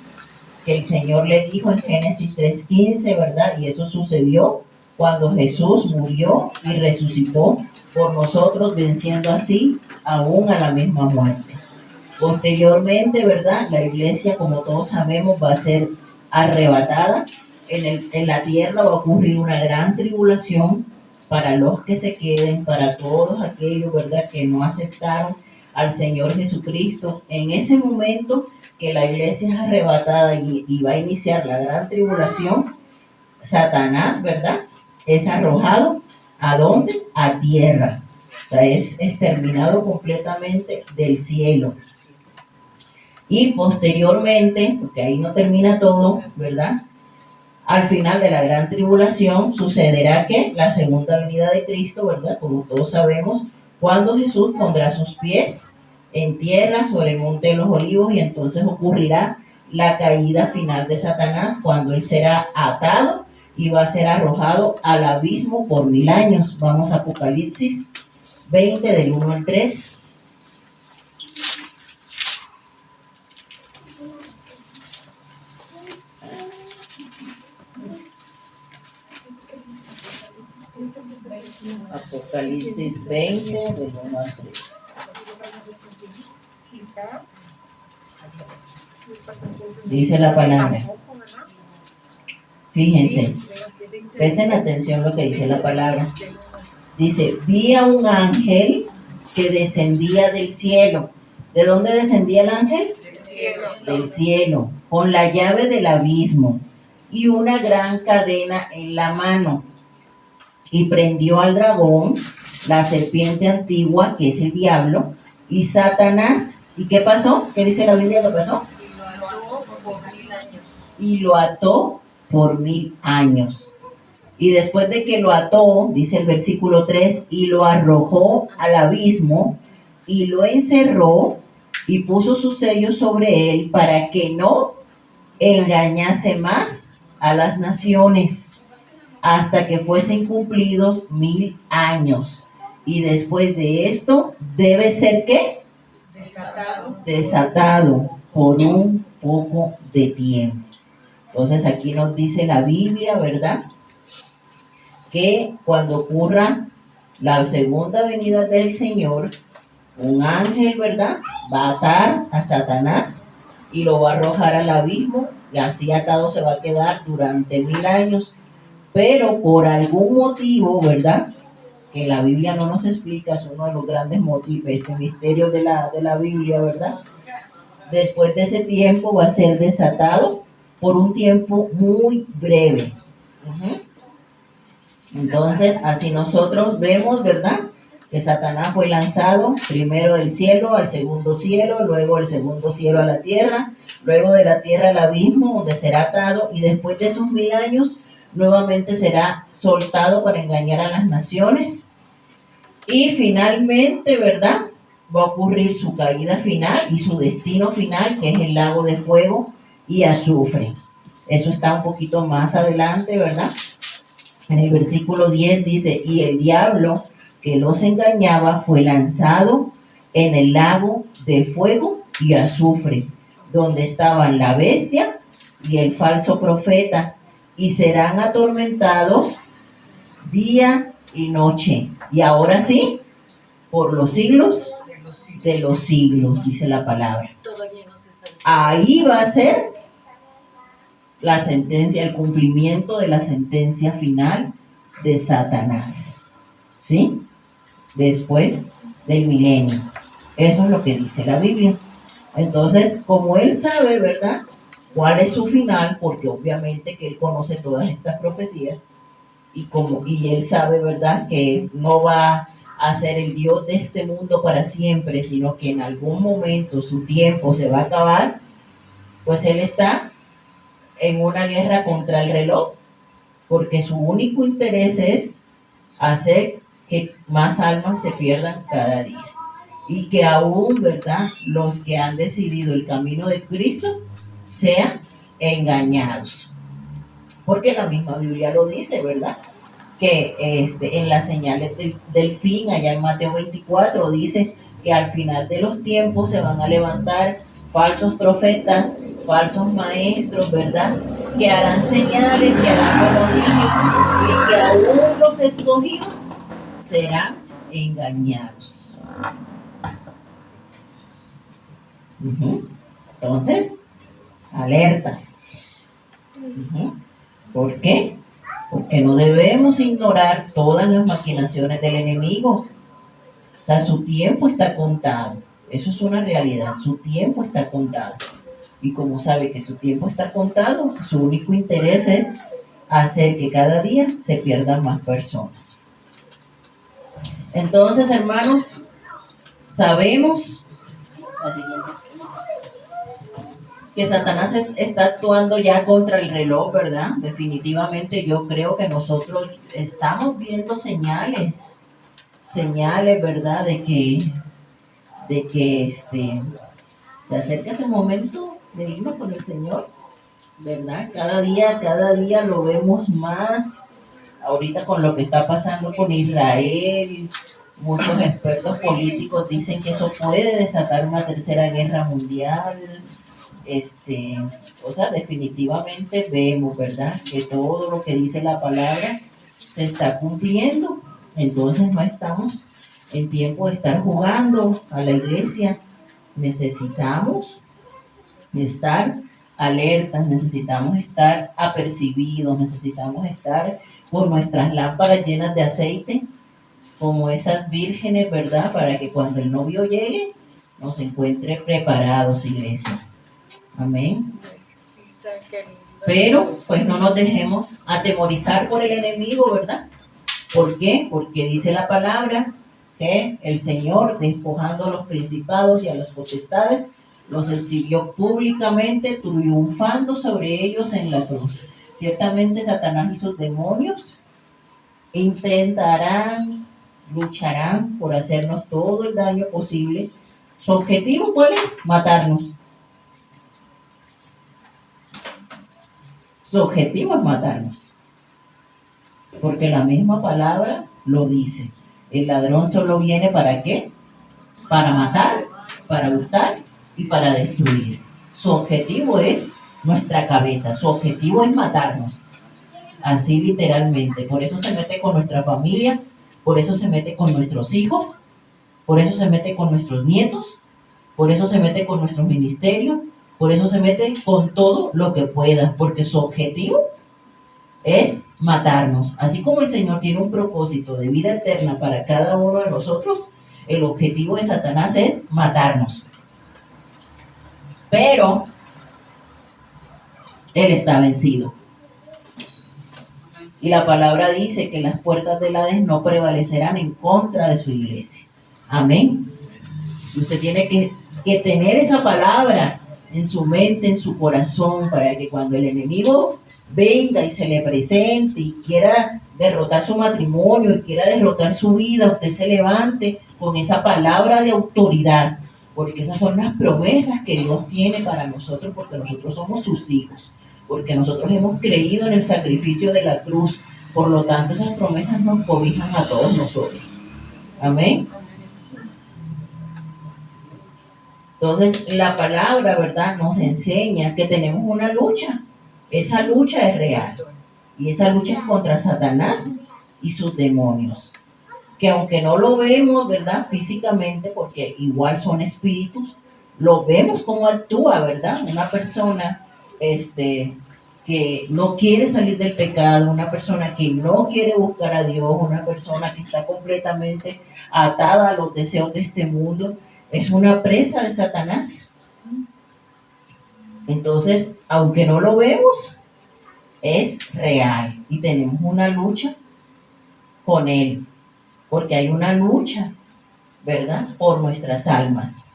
que el Señor le dijo en Génesis 3:15, ¿verdad? Y eso sucedió cuando Jesús murió y resucitó por nosotros, venciendo así aún a la misma muerte. Posteriormente, ¿verdad?, la iglesia, como todos sabemos, va a ser arrebatada. En la tierra va a ocurrir una gran tribulación para los que se queden, para todos aquellos, ¿verdad?, que no aceptaron al Señor Jesucristo. En ese momento que la iglesia es arrebatada y va a iniciar la gran tribulación, Satanás, ¿verdad?, es arrojado ¿a dónde? A tierra. O sea, es exterminado completamente del cielo. Y posteriormente, porque ahí no termina todo, ¿verdad?, al final de la gran tribulación sucederá que la segunda venida de Cristo, ¿verdad?, como todos sabemos, cuando Jesús pondrá sus pies en tierra sobre el monte de los olivos, y entonces ocurrirá la caída final de Satanás, cuando él será atado y va a ser arrojado al abismo por 1000 años. Vamos a Apocalipsis 20 del 1 al 3. Apocalipsis 20 del 1 al 3. Dice la palabra. Fíjense, presten atención lo que dice la palabra. Dice, vi a un ángel que descendía del cielo. ¿De dónde descendía el ángel? Del cielo. Del cielo, con la llave del abismo y una gran cadena en la mano. Y prendió al dragón, la serpiente antigua, que es el diablo, y Satanás. ¿Y qué pasó? ¿Qué dice la Biblia que pasó? y lo ató por 1000 años. Y después de que lo ató, dice el versículo 3, y lo arrojó al abismo y lo encerró y puso su sello sobre él para que no engañase más a las naciones hasta que fuesen cumplidos 1000 años. Y después de esto debe ser ¿qué? Desatado por un poco de tiempo. Entonces aquí nos dice la Biblia, ¿verdad?, que cuando ocurra la segunda venida del Señor, un ángel, ¿verdad?, va a atar a Satanás y lo va a arrojar al abismo, y así atado se va a quedar durante 1000 años. Pero por algún motivo, ¿verdad?, que la Biblia no nos explica, es uno de los grandes motivos, misterios de la Biblia, ¿verdad? Después de ese tiempo va a ser desatado por un tiempo muy breve. Entonces, así nosotros vemos, ¿verdad?, que Satanás fue lanzado primero del cielo al segundo cielo, luego del segundo cielo a la tierra, luego de la tierra al abismo, donde será atado, y después de esos 1000 años, nuevamente será soltado para engañar a las naciones. Y finalmente, ¿verdad?, va a ocurrir su caída final y su destino final, que es el lago de fuego y azufre. Eso está un poquito más adelante, ¿verdad? En el versículo 10 dice, y el diablo que los engañaba fue lanzado en el lago de fuego y azufre, donde estaban la bestia y el falso profeta, y serán atormentados día y noche. Y ahora sí, por los siglos de los siglos, dice la palabra. Ahí va a ser la sentencia, el cumplimiento de la sentencia final de Satanás, ¿sí? Después del milenio. Eso es lo que dice la Biblia. Entonces, como él sabe, ¿verdad?, cuál es su final, porque obviamente que él conoce todas estas profecías, y él sabe, ¿verdad?, que no va a ser el Dios de este mundo para siempre, sino que en algún momento su tiempo se va a acabar. Pues él está en una guerra contra el reloj, porque su único interés es hacer que más almas se pierdan cada día, y que aún, ¿verdad?, los que han decidido el camino de Cristo sean engañados. Porque la misma Biblia lo dice, ¿verdad?, que en las señales del fin, allá en Mateo 24, dice que al final de los tiempos se van a levantar falsos profetas, falsos maestros, ¿verdad?, que harán señales, que harán prodigios, y que aún los escogidos serán engañados. Entonces, alertas. ¿Por qué? Porque no debemos ignorar todas las maquinaciones del enemigo. O sea, su tiempo está contado. Eso es una realidad. Su tiempo está contado. Y como sabe que su tiempo está contado, su único interés es hacer que cada día se pierdan más personas. Entonces, hermanos, sabemos que Satanás está actuando ya contra el reloj, ¿verdad? Definitivamente yo creo que nosotros estamos viendo señales, ¿verdad?, de que se acerca ese momento de irnos con el Señor, ¿verdad? Cada día lo vemos más. Ahorita con lo que está pasando con Israel, muchos expertos políticos dicen que eso puede desatar una tercera guerra mundial. O sea, definitivamente vemos, ¿verdad?, que todo lo que dice la palabra se está cumpliendo. Entonces no estamos en tiempo de estar jugando a la iglesia. Necesitamos estar alertas, necesitamos estar apercibidos, necesitamos estar con nuestras lámparas llenas de aceite, como esas vírgenes, ¿verdad?, para que cuando el novio llegue nos encuentre preparados, iglesia. Amén. Pero pues no nos dejemos atemorizar por el enemigo, ¿verdad? ¿Por qué? Porque dice la palabra que el Señor, despojando a los principados y a las potestades, los exhibió públicamente, triunfando sobre ellos en la cruz. Ciertamente Satanás y sus demonios intentarán, lucharán por hacernos todo el daño posible. ¿Su objetivo cuál es? Matarnos. Su objetivo es matarnos. Porque la misma palabra lo dice. El ladrón solo viene ¿para qué? Para matar, para hurtar y para destruir. Su objetivo es nuestra cabeza. Su objetivo es matarnos. Así literalmente. Por eso se mete con nuestras familias. Por eso se mete con nuestros hijos. Por eso se mete con nuestros nietos. Por eso se mete con nuestro ministerio. Por eso se mete con todo lo que pueda. Porque su objetivo es matarnos. Así como el Señor tiene un propósito de vida eterna para cada uno de nosotros, el objetivo de Satanás es matarnos. Pero él está vencido. Y la palabra dice que las puertas del Hades no prevalecerán en contra de su iglesia. Amén. Y usted tiene que tener esa palabra en su mente, en su corazón, para que cuando el enemigo venga y se le presente y quiera derrotar su matrimonio y quiera derrotar su vida, usted se levante con esa palabra de autoridad, porque esas son las promesas que Dios tiene para nosotros, porque nosotros somos sus hijos, porque nosotros hemos creído en el sacrificio de la cruz. Por lo tanto, esas promesas nos cobijan a todos nosotros. Amén. Entonces, la palabra, ¿verdad?, nos enseña que tenemos una lucha. Esa lucha es real. Y esa lucha es contra Satanás y sus demonios. Que aunque no lo vemos, ¿verdad?, físicamente, porque igual son espíritus, lo vemos cómo actúa, ¿verdad? Una persona que no quiere salir del pecado, una persona que no quiere buscar a Dios, una persona que está completamente atada a los deseos de este mundo, es una presa de Satanás. Entonces, aunque no lo vemos, es real y tenemos una lucha con él, porque hay una lucha, ¿verdad?, por nuestras almas.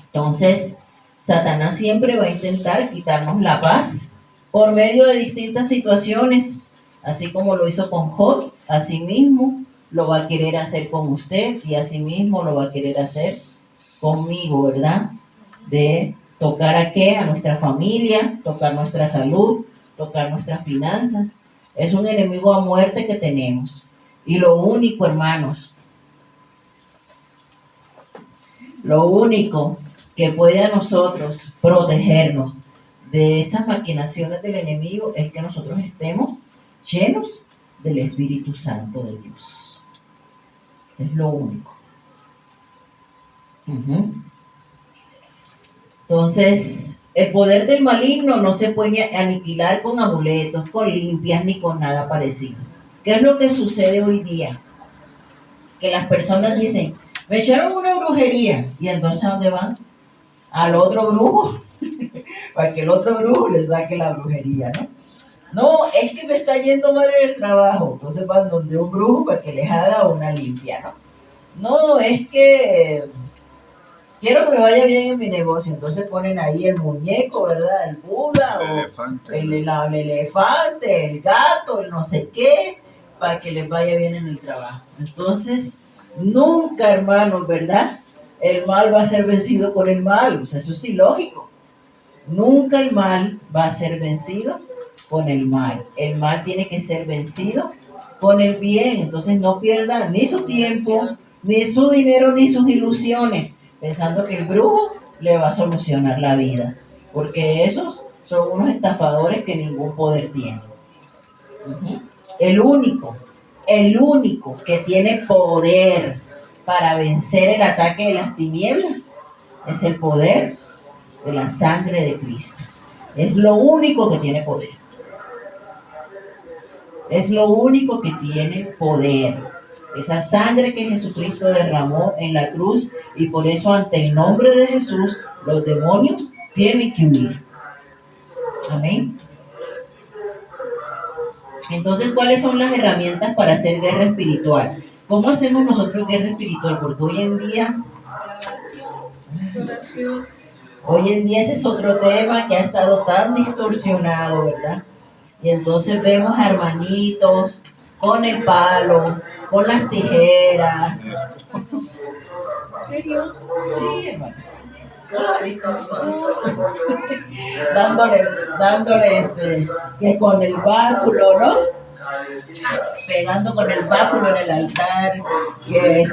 Entonces, Satanás siempre va a intentar quitarnos la paz por medio de distintas situaciones, así como lo hizo con Job. Así mismo lo va a querer hacer con usted y así mismo lo va a querer hacer conmigo, ¿verdad? De tocar a qué, a nuestra familia, tocar nuestra salud, tocar nuestras finanzas. Es un enemigo a muerte que tenemos. Y lo único, hermanos, lo único que puede a nosotros protegernos de esas maquinaciones del enemigo es que nosotros estemos llenos del Espíritu Santo de Dios. Es lo único. Entonces, el poder del maligno no se puede aniquilar con amuletos, con limpias, ni con nada parecido. ¿Qué es lo que sucede hoy día? Que las personas dicen, me echaron una brujería, y entonces ¿a dónde van? Al otro brujo, para que el otro brujo le saque la brujería, ¿no? No, es que me está yendo mal en el trabajo, entonces van donde un brujo para que les haga una limpia, ¿no? No, es que quiero que me vaya bien en mi negocio, entonces ponen ahí el muñeco, ¿verdad? El Buda, el elefante, el gato, el no sé qué, para que les vaya bien en el trabajo. Entonces, nunca, hermanos, ¿verdad?, el mal va a ser vencido por el mal. O sea, eso es ilógico. Nunca el mal va a ser vencido con el mal. El mal tiene que ser vencido con el bien. Entonces no pierdan ni su tiempo, ni su dinero, ni sus ilusiones, pensando que el brujo le va a solucionar la vida. Porque esos son unos estafadores que ningún poder tiene. El único que tiene poder para vencer el ataque de las tinieblas es el poder de la sangre de Cristo. Es lo único que tiene poder. Es lo único que tiene poder. Esa sangre que Jesucristo derramó en la cruz, y por eso ante el nombre de Jesús los demonios tienen que huir. Amén. Entonces, ¿cuáles son las herramientas para hacer guerra espiritual? ¿Cómo hacemos nosotros guerra espiritual? Porque hoy en día, Oración. Hoy en día ese es otro tema que ha estado tan distorsionado, ¿verdad? Y entonces vemos a hermanitos con el palo, con las tijeras. ¿En serio? Sí, hermano. No lo he visto, yo sí. dándole que con el báculo, ¿no? Pegando con el báculo en el altar, que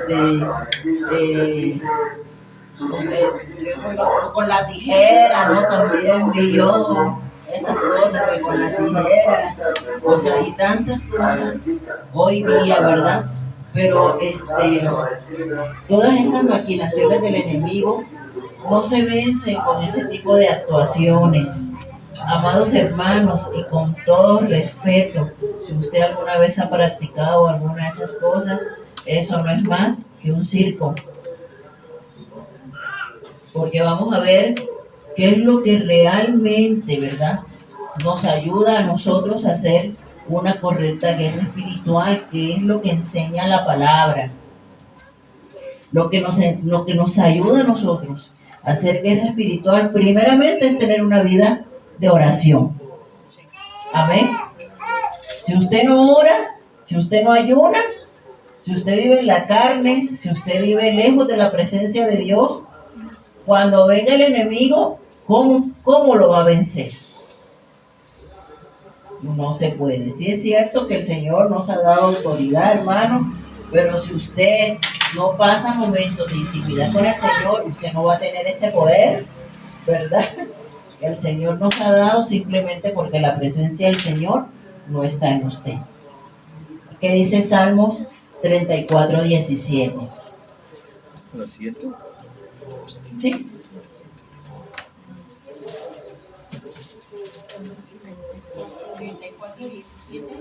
con la tijera, ¿no? También vi yo esas cosas que con la tijera, o sea, y tantas cosas hoy día, ¿verdad? Pero todas esas maquinaciones del enemigo no se vencen con ese tipo de actuaciones. Amados hermanos, y con todo respeto, si usted alguna vez ha practicado alguna de esas cosas, eso no es más que un circo. Porque vamos a ver qué es lo que realmente, ¿verdad?, nos ayuda a nosotros a hacer una correcta guerra espiritual, que es lo que enseña la palabra. Lo que nos ayuda a nosotros a hacer guerra espiritual, primeramente, es tener una vida de oración. Amén. Si usted no ora, si usted no ayuna, si usted vive en la carne, si usted vive lejos de la presencia de Dios, cuando venga el enemigo, ¿cómo lo va a vencer? No se puede. Sí es cierto que el Señor nos ha dado autoridad, hermano, pero si usted no pasa momentos de intimidad con el Señor, usted no va a tener ese poder, ¿verdad?, que el Señor nos ha dado, simplemente porque la presencia del Señor no está en usted. ¿Qué dice Salmos 34:17? ¿Lo siguiente? Sí.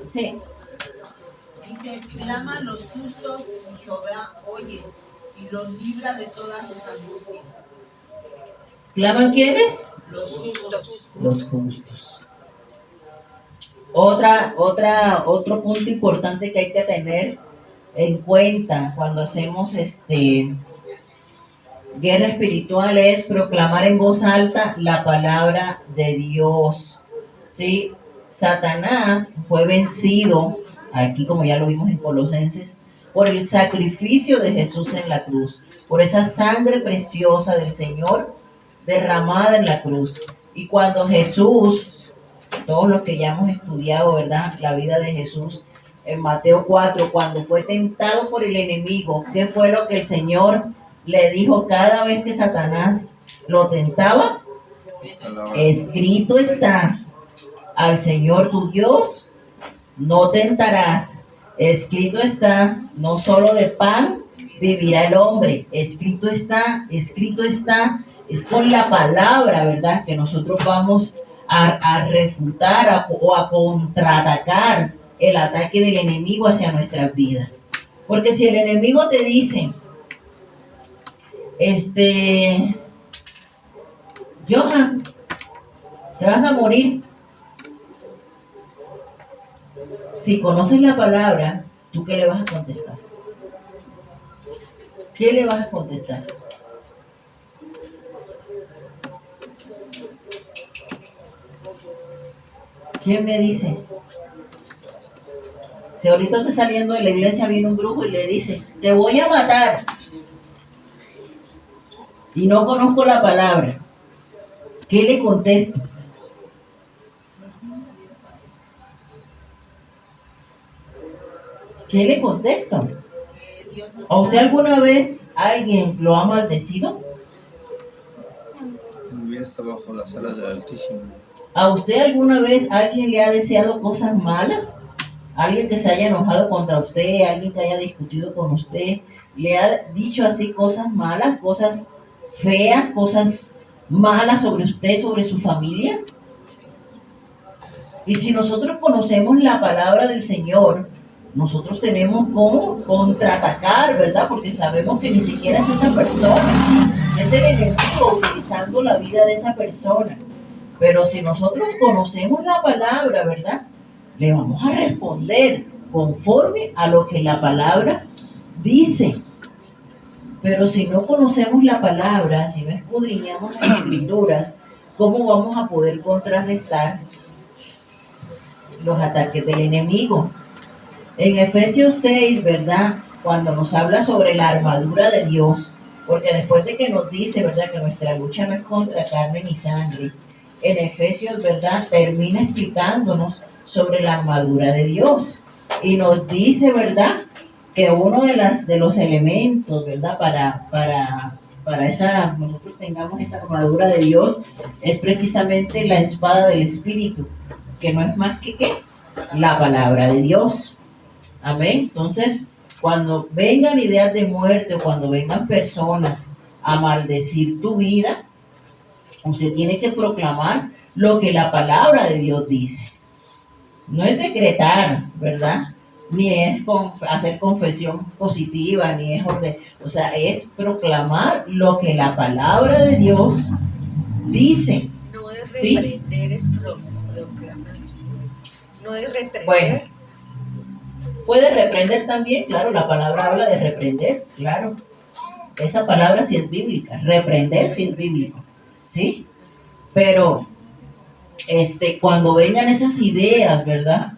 Sí. Dice, claman los justos y Jehová oye y los libra de todas sus angustias. ¿Claman quiénes? Los justos. Los justos. Otro punto importante que hay que tener en cuenta cuando hacemos guerra espiritual es proclamar en voz alta la palabra de Dios. ¿Sí? Satanás fue vencido, aquí como ya lo vimos en Colosenses, por el sacrificio de Jesús en la cruz, por esa sangre preciosa del Señor derramada en la cruz. Y cuando Jesús, todos los que ya hemos estudiado, ¿verdad?, la vida de Jesús, en Mateo 4, cuando fue tentado por el enemigo, ¿qué fue lo que el Señor le dijo cada vez que Satanás lo tentaba? Escrito está, al Señor tu Dios no tentarás. Escrito está, no solo de pan vivirá el hombre. Escrito está, es con la palabra, ¿verdad?, que nosotros vamos a refutar o a contraatacar el ataque del enemigo hacia nuestras vidas. Porque si el enemigo te dice, Johan, te vas a morir. Si conoces la palabra, ¿tú qué le vas a contestar? ¿Qué le vas a contestar? ¿Quién me dice? Si ahorita estoy saliendo de la iglesia, viene un grupo y le dice, te voy a matar, y no conozco la palabra, ¿qué le contesto? ¿Qué le contesto? ¿A usted alguna vez alguien lo ha maldecido? Mi vida está bajo las alas del Altísimo. ¿A usted alguna vez alguien le ha deseado cosas malas? ¿Alguien que se haya enojado contra usted? ¿Alguien que haya discutido con usted? ¿Le ha dicho así cosas malas, cosas feas, cosas malas sobre usted, sobre su familia? Y si nosotros conocemos la palabra del Señor, nosotros tenemos cómo contraatacar, ¿verdad? Porque sabemos que ni siquiera es esa persona, es el enemigo utilizando la vida de esa persona. Pero si nosotros conocemos la palabra, ¿verdad?, le vamos a responder conforme a lo que la palabra dice. Pero si no conocemos la palabra, si no escudriñamos las escrituras, ¿cómo vamos a poder contrarrestar los ataques del enemigo? En Efesios 6, ¿verdad? Cuando nos habla sobre la armadura de Dios, porque después de que nos dice, ¿verdad?, que nuestra lucha no es contra carne ni sangre, en Efesios, ¿verdad?, termina explicándonos sobre la armadura de Dios. Y nos dice, ¿verdad?, que uno de los elementos, ¿verdad?, para nosotros tengamos esa armadura de Dios, es precisamente la espada del Espíritu, que no es más que ¿qué? La palabra de Dios. Amén. Entonces, cuando vengan ideas de muerte o cuando vengan personas a maldecir tu vida, usted tiene que proclamar lo que la palabra de Dios dice. No es decretar, ¿verdad? Ni es hacer confesión positiva, ni es es proclamar lo que la palabra de Dios dice. No es ¿Sí? reprender, es proclamar. No es reprender. Bueno, puede reprender también, claro, la palabra habla de reprender, claro. Esa palabra sí es bíblica, reprender sí es bíblico, ¿sí? Pero cuando vengan esas ideas, ¿verdad?,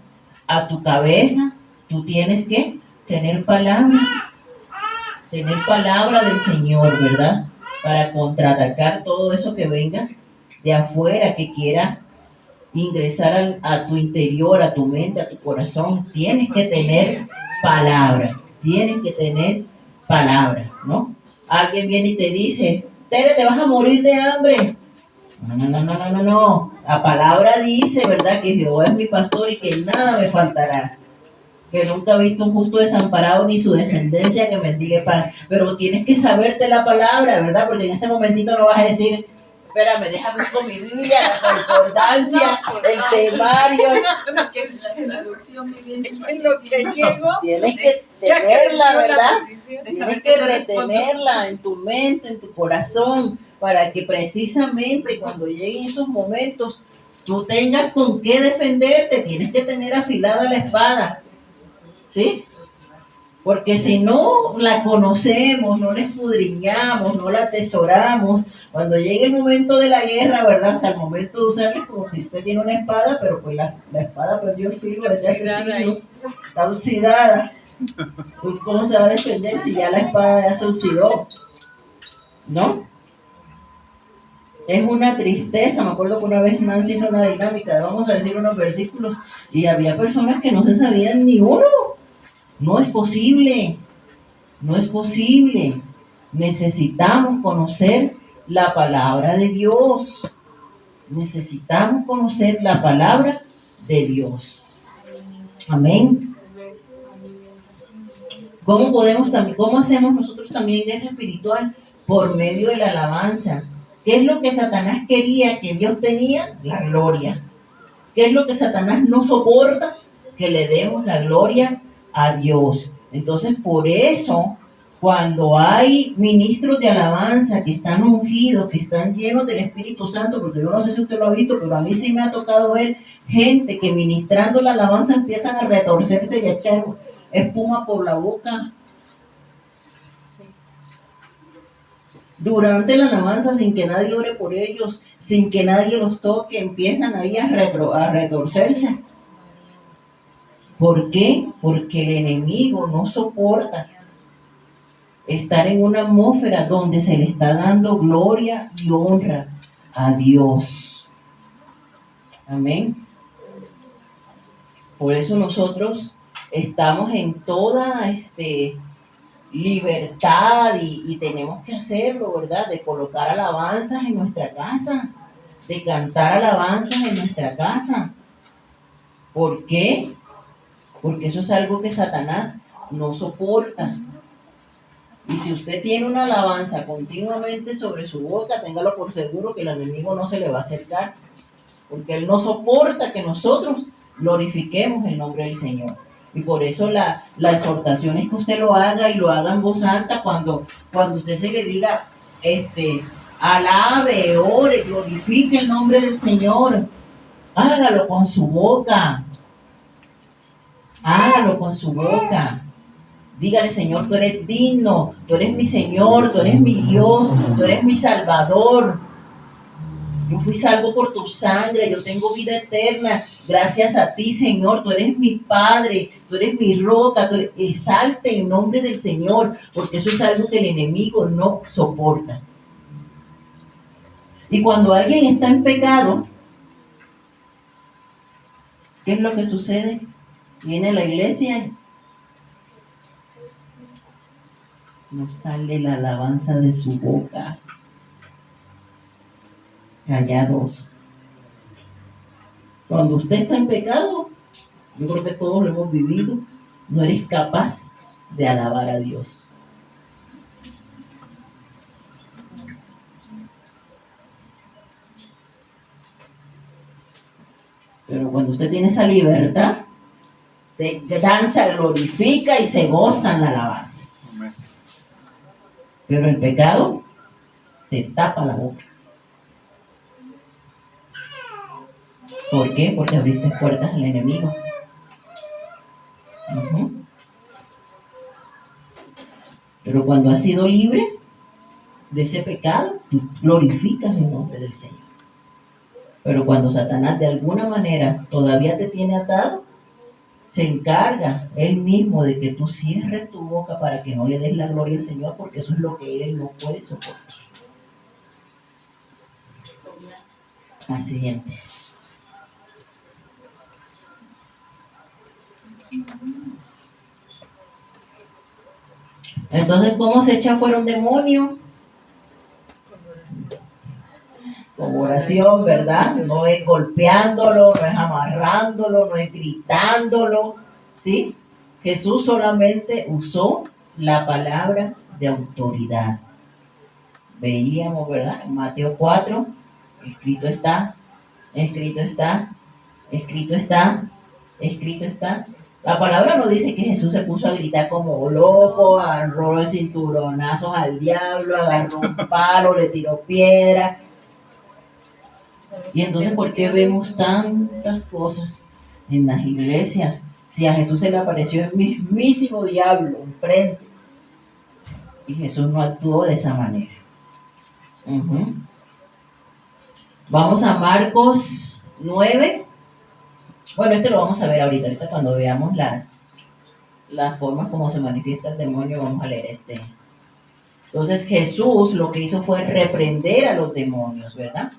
a tu cabeza, tú tienes que tener palabra del Señor, ¿verdad?, para contraatacar todo eso que venga de afuera, que quiera ingresar a tu interior, a tu mente, a tu corazón. Tienes que tener palabra, ¿no? Alguien viene y te dice, Tere, te vas a morir de hambre. No. La palabra dice, ¿verdad?, que Jehová es mi pastor y que nada me faltará. Que nunca ha visto un justo desamparado ni su descendencia que mendigue pan. Pero tienes que saberte la palabra, ¿verdad? Porque en ese momentito no vas a decir, espérame, déjame con mi Biblia, la concordancia, el temario. Lo que llego. Tienes que tenerla, ¿verdad? Tienes que retenerla en tu mente, en tu corazón, para que precisamente cuando lleguen esos momentos tú tengas con qué defenderte. Tienes que tener afilada la espada, ¿sí? Porque si no la conocemos, no la escudriñamos, no la atesoramos, cuando llegue el momento de la guerra, ¿verdad? O sea, el momento de usarla, como que usted tiene una espada, pero pues la espada perdió el filo desde hace siglos, está oxidada. Pues ¿cómo se va a defender si ya la espada ya se oxidó? ¿No? Es una tristeza. Me acuerdo que una vez Nancy hizo una dinámica de vamos a decir unos versículos y había personas que no se sabían ni uno. No es posible. Necesitamos conocer la palabra de Dios. Necesitamos conocer la palabra de Dios. Amén. ¿Cómo hacemos nosotros también guerra espiritual? Por medio de la alabanza. ¿Qué es lo que Satanás quería que Dios tenía? La gloria. ¿Qué es lo que Satanás no soporta? Que le demos la gloria a Dios. Entonces, por eso, cuando hay ministros de alabanza que están ungidos, que están llenos del Espíritu Santo, porque yo no sé si usted lo ha visto, pero a mí sí me ha tocado ver gente que ministrando la alabanza empiezan a retorcerse y a echar espuma por la boca. Sí. Durante la alabanza, sin que nadie ore por ellos, sin que nadie los toque, empiezan ahí a retorcerse. ¿Por qué? Porque el enemigo no soporta estar en una atmósfera donde se le está dando gloria y honra a Dios. Amén. Por eso nosotros estamos en toda libertad y tenemos que hacerlo, ¿verdad? De colocar alabanzas en nuestra casa, de cantar alabanzas en nuestra casa. ¿Por qué? Porque eso es algo que Satanás no soporta. Y si usted tiene una alabanza continuamente sobre su boca, téngalo por seguro que el enemigo no se le va a acercar, porque él no soporta que nosotros glorifiquemos el nombre del Señor. Y por eso la exhortación es que usted lo haga y lo haga en voz alta cuando usted se le diga, alabe, ore, glorifique el nombre del Señor. Hágalo con su boca. Hágalo con su boca. Dígale, Señor, tú eres digno, tú eres mi Señor, tú eres mi Dios, tú eres mi Salvador. Yo fui salvo por tu sangre, yo tengo vida eterna. Gracias a ti, Señor, tú eres mi Padre, tú eres mi roca. Exalte el nombre del Señor, porque eso es algo que el enemigo no soporta. Y cuando alguien está en pecado, ¿qué es lo que sucede? Viene a la iglesia y no sale la alabanza de su boca. Callados. Cuando usted está en pecado, yo creo que todos lo hemos vivido, no eres capaz de alabar a Dios. Pero cuando usted tiene esa libertad, usted danza, glorifica y se goza en la alabanza. Pero el pecado te tapa la boca. ¿Por qué? Porque abriste puertas al enemigo. Pero cuando has sido libre de ese pecado, tú glorificas el nombre del Señor. Pero cuando Satanás de alguna manera todavía te tiene atado, se encarga él mismo de que tú cierres tu boca para que no le des la gloria al Señor, porque eso es lo que él no puede soportar. Al siguiente. Entonces, ¿cómo se echa fuera un demonio? Con oración, ¿verdad? No es golpeándolo, no es amarrándolo, no es gritándolo, ¿sí? Jesús solamente usó la palabra de autoridad. Veíamos, ¿verdad? En Mateo 4, escrito está, escrito está, escrito está, escrito está. La palabra no dice que Jesús se puso a gritar como loco, agarró de cinturonazos al diablo, agarró un palo, le tiró piedra. Y entonces, ¿por qué vemos tantas cosas en las iglesias? Si a Jesús se le apareció el mismísimo diablo enfrente y Jesús no actuó de esa manera. Vamos a Marcos 9. Bueno, lo vamos a ver ahorita cuando veamos las formas como se manifiesta el demonio, vamos a leer Entonces Jesús lo que hizo fue reprender a los demonios, ¿verdad?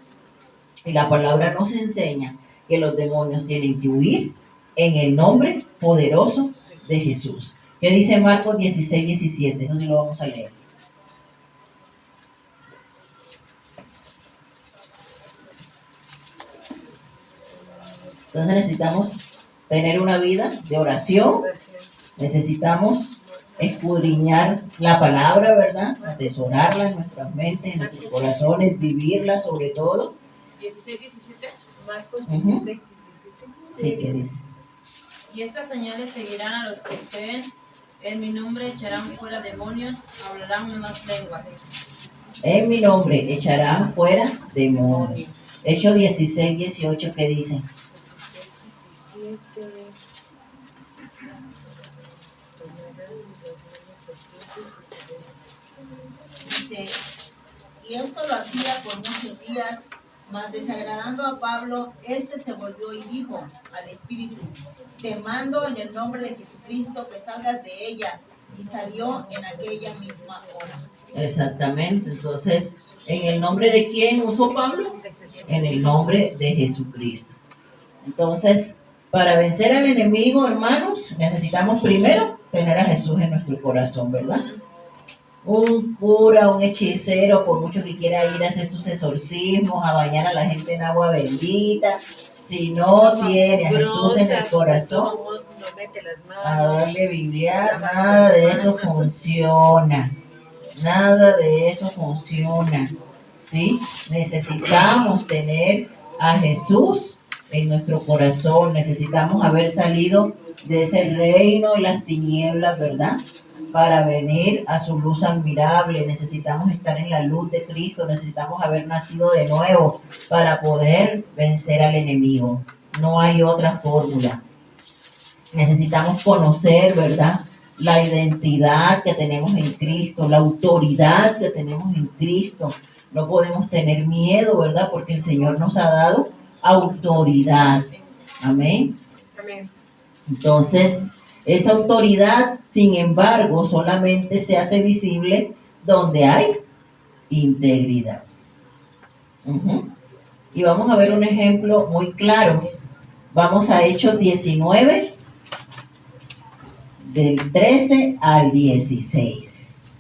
Y la palabra nos enseña que los demonios tienen que huir en el nombre poderoso de Jesús. ¿Qué dice Marcos 16, 17? Eso sí lo vamos a leer. Entonces necesitamos tener una vida de oración, necesitamos escudriñar la palabra, ¿verdad? Atesorarla en nuestras mentes, en nuestros corazones, vivirla sobre todo. 16, 17. Marcos 16, 17. Sí, ¿qué dice? Y estas señales seguirán a los que creen. En mi nombre echarán fuera demonios, hablarán nuevas lenguas. En mi nombre echarán fuera demonios. Hechos 16, 18, ¿qué dice? Dice, y esto lo hacía por muchos días, mas desagradando a Pablo, se volvió y dijo al espíritu, te mando en el nombre de Jesucristo que salgas de ella, y salió en aquella misma hora. Exactamente. Entonces, ¿en el nombre de quién usó Pablo? En el nombre de Jesucristo. Entonces, para vencer al enemigo, hermanos, necesitamos primero tener a Jesús en nuestro corazón, ¿verdad? Un cura, un hechicero, por mucho que quiera ir a hacer sus exorcismos, a bañar a la gente en agua bendita, si no tiene a Jesús en el corazón, a darle Biblia, nada de eso funciona. Nada de eso funciona, ¿sí? Necesitamos tener a Jesús en nuestro corazón, necesitamos haber salido de ese reino de las tinieblas, ¿verdad? Para venir a su luz admirable, necesitamos estar en la luz de Cristo, necesitamos haber nacido de nuevo para poder vencer al enemigo. No hay otra fórmula. Necesitamos conocer, ¿verdad?, la identidad que tenemos en Cristo, la autoridad que tenemos en Cristo. No podemos tener miedo, ¿verdad? Porque el Señor nos ha dado autoridad. Amén. Amén. Entonces, esa autoridad, sin embargo, solamente se hace visible donde hay integridad. Y vamos a ver un ejemplo muy claro. Vamos a Hechos 19, del 13 al 16.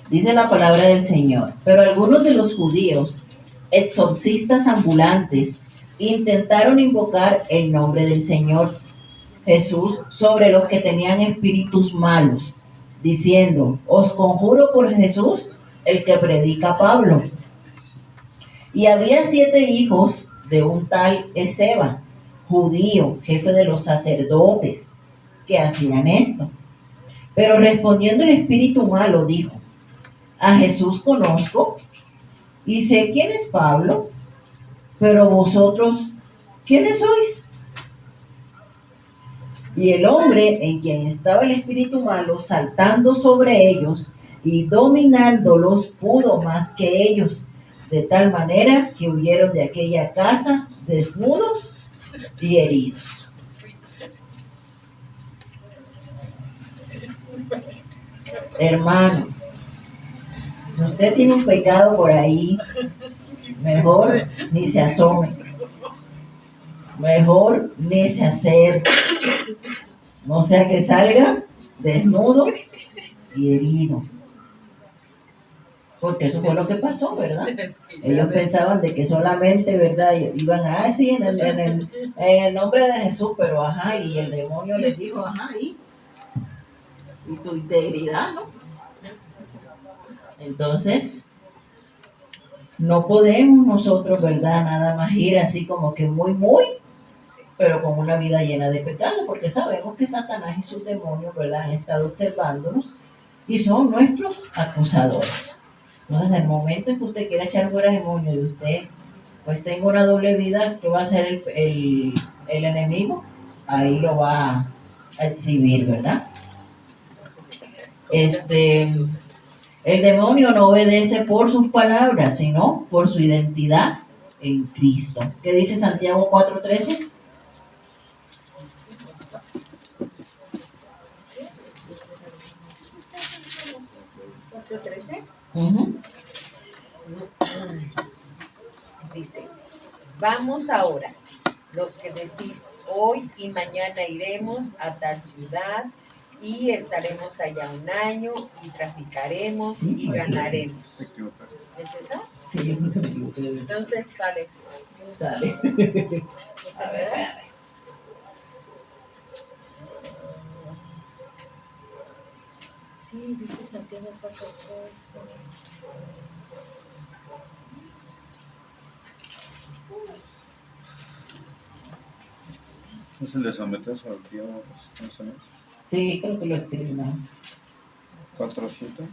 Dice la palabra del Señor: pero algunos de los judíos, exorcistas ambulantes, intentaron invocar el nombre del Señor Jesús sobre los que tenían espíritus malos, diciendo: os conjuro por Jesús, el que predica Pablo. Y había 7 hijos de un tal Esceva, judío, jefe de los sacerdotes, que hacían esto. Pero respondiendo el espíritu malo, dijo: a Jesús conozco y sé quién es Pablo, pero vosotros, ¿quiénes sois? Y el hombre en quien estaba el espíritu malo, saltando sobre ellos y dominándolos, pudo más que ellos, de tal manera que huyeron de aquella casa desnudos y heridos. Hermano, si usted tiene un pecado por ahí, mejor ni se asome, mejor ni se acerque, no sea que salga desnudo y herido. Porque eso fue lo que pasó, ¿verdad? Ellos pensaban de que solamente, ¿verdad? Iban a, sí, en el nombre de Jesús, pero ajá, y el demonio les dijo, ajá, y tu integridad, ¿no? Entonces, no podemos nosotros, ¿verdad? Nada más ir así como que muy, pero con una vida llena de pecado, porque sabemos que Satanás y sus demonios, ¿verdad? Han estado observándonos y son nuestros acusadores. Entonces, en el momento en que usted quiera echar fuera demonio y usted, pues, tenga una doble vida, ¿qué va a hacer el enemigo? Ahí lo va a exhibir, ¿verdad? El demonio no obedece por sus palabras, sino por su identidad en Cristo. ¿Qué dice Santiago 4:13? Dice: vamos ahora, los que decís hoy y mañana iremos a tal ciudad y estaremos allá un año y traficaremos y ganaremos. ¿Es esa? Sí, yo creo que me equivoqué. Entonces sale. A ver. Sí, dice Santiago 4:13. ¿Es el de someterse al Dios? ¿No sabes? Sí, creo que lo escribí mal. 4:7.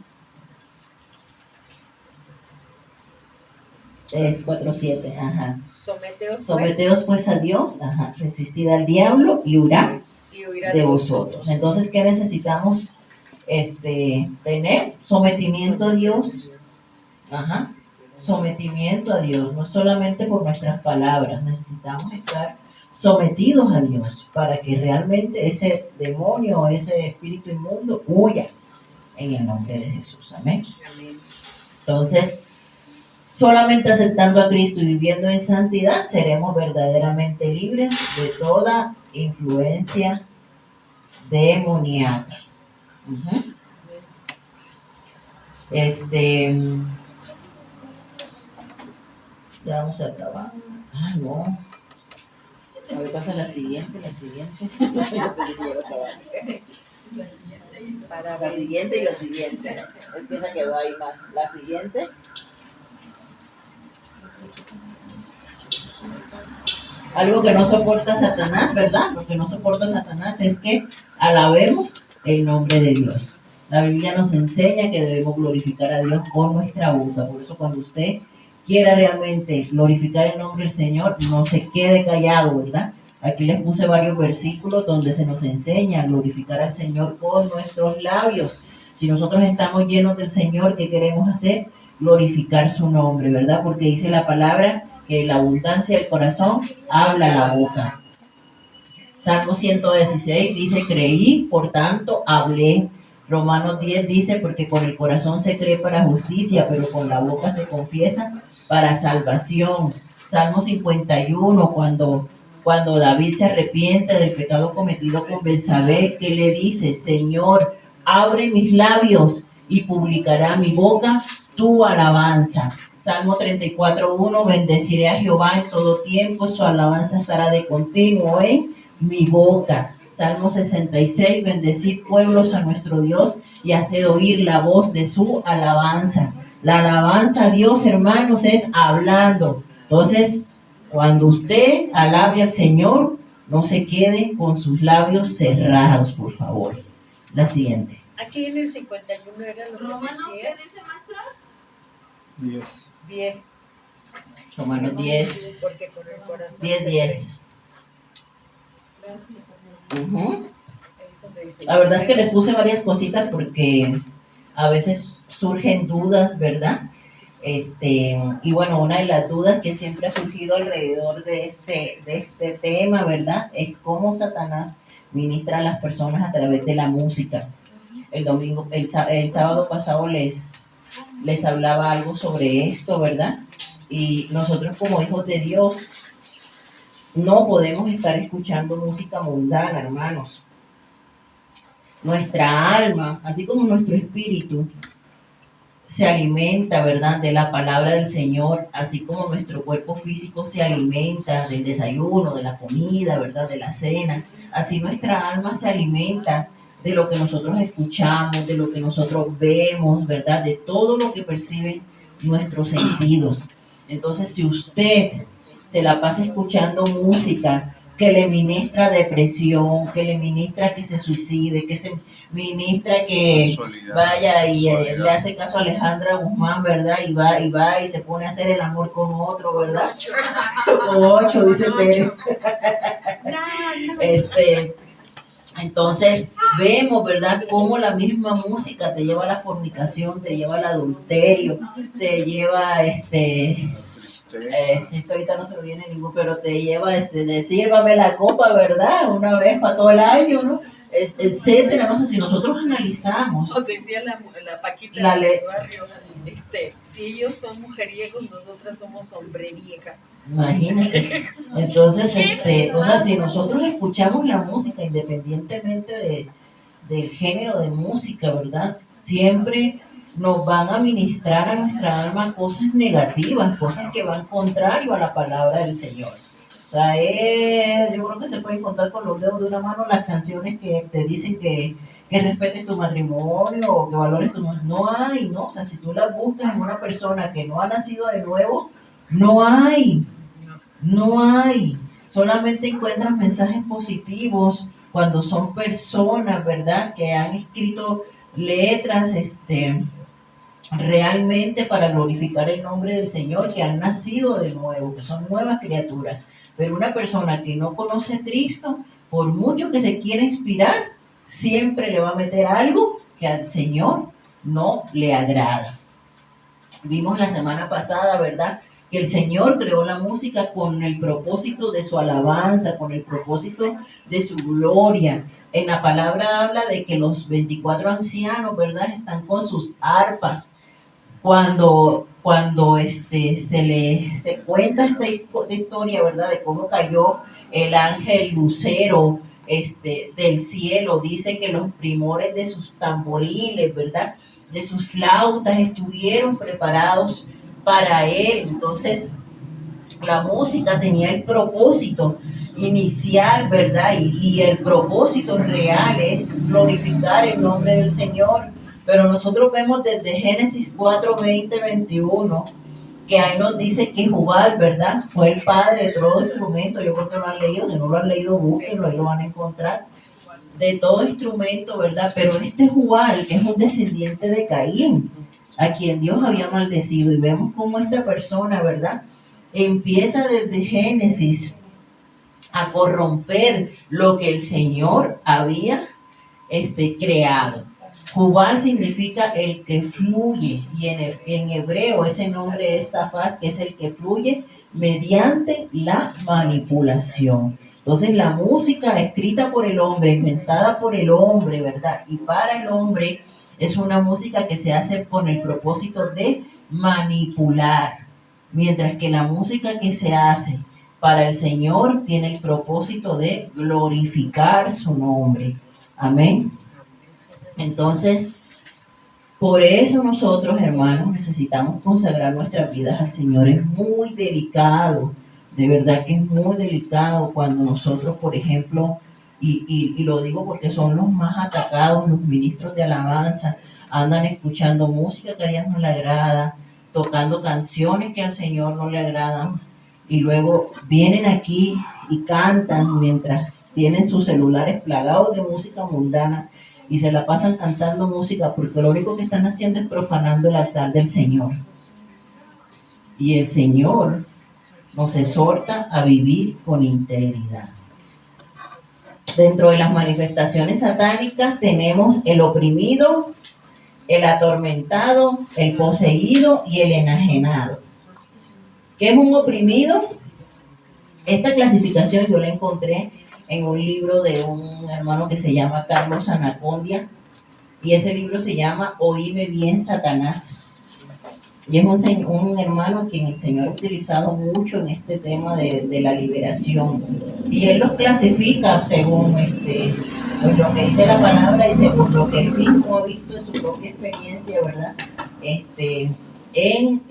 Es 4:7, ajá. Someteos pues a Dios, ajá. Resistid al diablo y huirá de vosotros. Entonces, ¿qué necesitamos? Tener sometimiento a Dios. Ajá. Sometimiento a Dios, no solamente por nuestras palabras, necesitamos estar sometidos a Dios para que realmente ese demonio, ese espíritu inmundo huya en el nombre de Jesús. Amén. Entonces, solamente aceptando a Cristo y viviendo en santidad seremos verdaderamente libres de toda influencia demoníaca. Ya vamos a acabar. Ah, no. A ver, pasa la siguiente. La siguiente y la siguiente. Es que esa quedó ahí más. La siguiente. Algo que no soporta Satanás, ¿verdad? Lo que no soporta Satanás es que alabemos el nombre de Dios. La Biblia nos enseña que debemos glorificar a Dios con nuestra boca. Por eso cuando usted quiera realmente glorificar el nombre del Señor, no se quede callado, ¿verdad? Aquí les puse varios versículos donde se nos enseña a glorificar al Señor con nuestros labios. Si nosotros estamos llenos del Señor, ¿qué queremos hacer? Glorificar su nombre, ¿verdad? Porque dice la palabra que la abundancia del corazón habla la boca. Salmo 116 dice, creí, por tanto hablé. Romanos 10 dice, porque con el corazón se cree para justicia, pero con la boca se confiesa para salvación. Salmo 51, cuando David se arrepiente del pecado cometido con Betsabé, que le dice, Señor, abre mis labios y publicará mi boca tu alabanza. Salmo 34:1, bendeciré a Jehová en todo tiempo, su alabanza estará de continuo en mi boca. Salmo 66, bendecid pueblos a nuestro Dios y haced oír la voz de su alabanza. La alabanza a Dios, hermanos, es hablando. Entonces, cuando usted alabe al Señor, no se quede con sus labios cerrados, por favor. La siguiente. Aquí en el 51 era lo que Romanos, ¿qué decía. dice, maestra? 10. Romanos 10, Porque con el corazón 10. Ujú. Ahí es donde dice, La verdad es que les puse varias cositas porque a veces surgen dudas, ¿verdad? Y bueno, una de las dudas que siempre ha surgido alrededor de este tema, ¿verdad? Es cómo Satanás ministra a las personas a través de la música. El sábado pasado les hablaba algo sobre esto, ¿verdad? Y nosotros como hijos de Dios no podemos estar escuchando música mundana, hermanos. Nuestra alma, así como nuestro espíritu, se alimenta, ¿verdad?, de la palabra del Señor, así como nuestro cuerpo físico se alimenta del desayuno, de la comida, ¿verdad?, de la cena. Así nuestra alma se alimenta de lo que nosotros escuchamos, de lo que nosotros vemos, ¿verdad?, de todo lo que perciben nuestros sentidos. Entonces, si usted se la pasa escuchando música que le ministra depresión, que le ministra que se suicide, que se ministra que vaya y le hace caso a Alejandra Guzmán, ¿verdad? Y va y se pone a hacer el amor con otro, ¿verdad? Con 8, dice Tere. Entonces vemos, ¿verdad?, cómo la misma música te lleva a la fornicación, te lleva al adulterio, te lleva esto ahorita no se me viene ningún, pero te lleva de sírvame la copa, ¿verdad? Una vez para todo el año, ¿no? Etcétera. No sé, si nosotros analizamos. Como decía la Paquita La del letra. barrio, si ellos son mujeriegos, nosotras somos hombreriegas. Imagínate. Entonces, o sea, si nosotros escuchamos la música independientemente del género de música, ¿verdad? Siempre nos van a ministrar a nuestra alma cosas negativas, cosas que van contrario a la palabra del Señor. O sea, yo creo que se pueden contar con los dedos de una mano las canciones que te dicen que respetes tu matrimonio o que valores tu matrimonio. No hay, ¿no? O sea, si tú las buscas en una persona que no ha nacido de nuevo, no hay. Solamente encuentras mensajes positivos cuando son personas, ¿verdad?, que han escrito letras, realmente para glorificar el nombre del Señor, que han nacido de nuevo, que son nuevas criaturas. Pero una persona que no conoce a Cristo, por mucho que se quiera inspirar, siempre le va a meter algo que al Señor no le agrada. Vimos la semana pasada, ¿verdad?, que el Señor creó la música con el propósito de su alabanza, con el propósito de su gloria. En la palabra habla de que los 24 ancianos, ¿verdad?, están con sus arpas. Cuando se cuenta esta historia, ¿verdad?, de cómo cayó el ángel lucero del cielo, dice que los primores de sus tamboriles, ¿verdad?, de sus flautas estuvieron preparados para él. Entonces, la música tenía el propósito inicial, ¿verdad? Y el propósito real es glorificar el nombre del Señor. Pero nosotros vemos desde Génesis 4, 20, 21, que ahí nos dice que Jubal, ¿verdad?, fue el padre de todo instrumento. Yo creo que lo han leído, si no lo han leído, búsquenlo, ahí lo van a encontrar. De todo instrumento, ¿verdad? Pero Jubal es un descendiente de Caín. a quien Dios había maldecido. Y vemos cómo esta persona, ¿verdad?, empieza desde Génesis a corromper lo que el Señor había creado. Jubal significa el que fluye, y en hebreo ese nombre es tafaz, que es el que fluye mediante la manipulación. Entonces la música escrita por el hombre, inventada por el hombre, ¿verdad?, y para el hombre, es una música que se hace con el propósito de manipular, mientras que la música que se hace para el Señor tiene el propósito de glorificar su nombre. Amén. Entonces, por eso nosotros, hermanos, necesitamos consagrar nuestras vidas al Señor. Es muy delicado, de verdad que es muy delicado cuando nosotros, por ejemplo, y lo digo porque son los más atacados, los ministros de alabanza, andan escuchando música que a Dios no le agrada, tocando canciones que al Señor no le agradan, y luego vienen aquí y cantan mientras tienen sus celulares plagados de música mundana, y se la pasan cantando música, porque lo único que están haciendo es profanando el altar del Señor. Y el Señor nos exhorta a vivir con integridad. Dentro de las manifestaciones satánicas tenemos el oprimido, el atormentado, el poseído y el enajenado. ¿Qué es un oprimido? Esta clasificación yo la encontré en un libro de un hermano que se llama Carlos Anacondia, y ese libro se llama Oíme bien, Satanás. Y es un hermano a quien el Señor ha utilizado mucho en este tema de la liberación. Y él los clasifica según pues lo que dice la palabra y según lo que él mismo ha visto en su propia experiencia, ¿verdad? En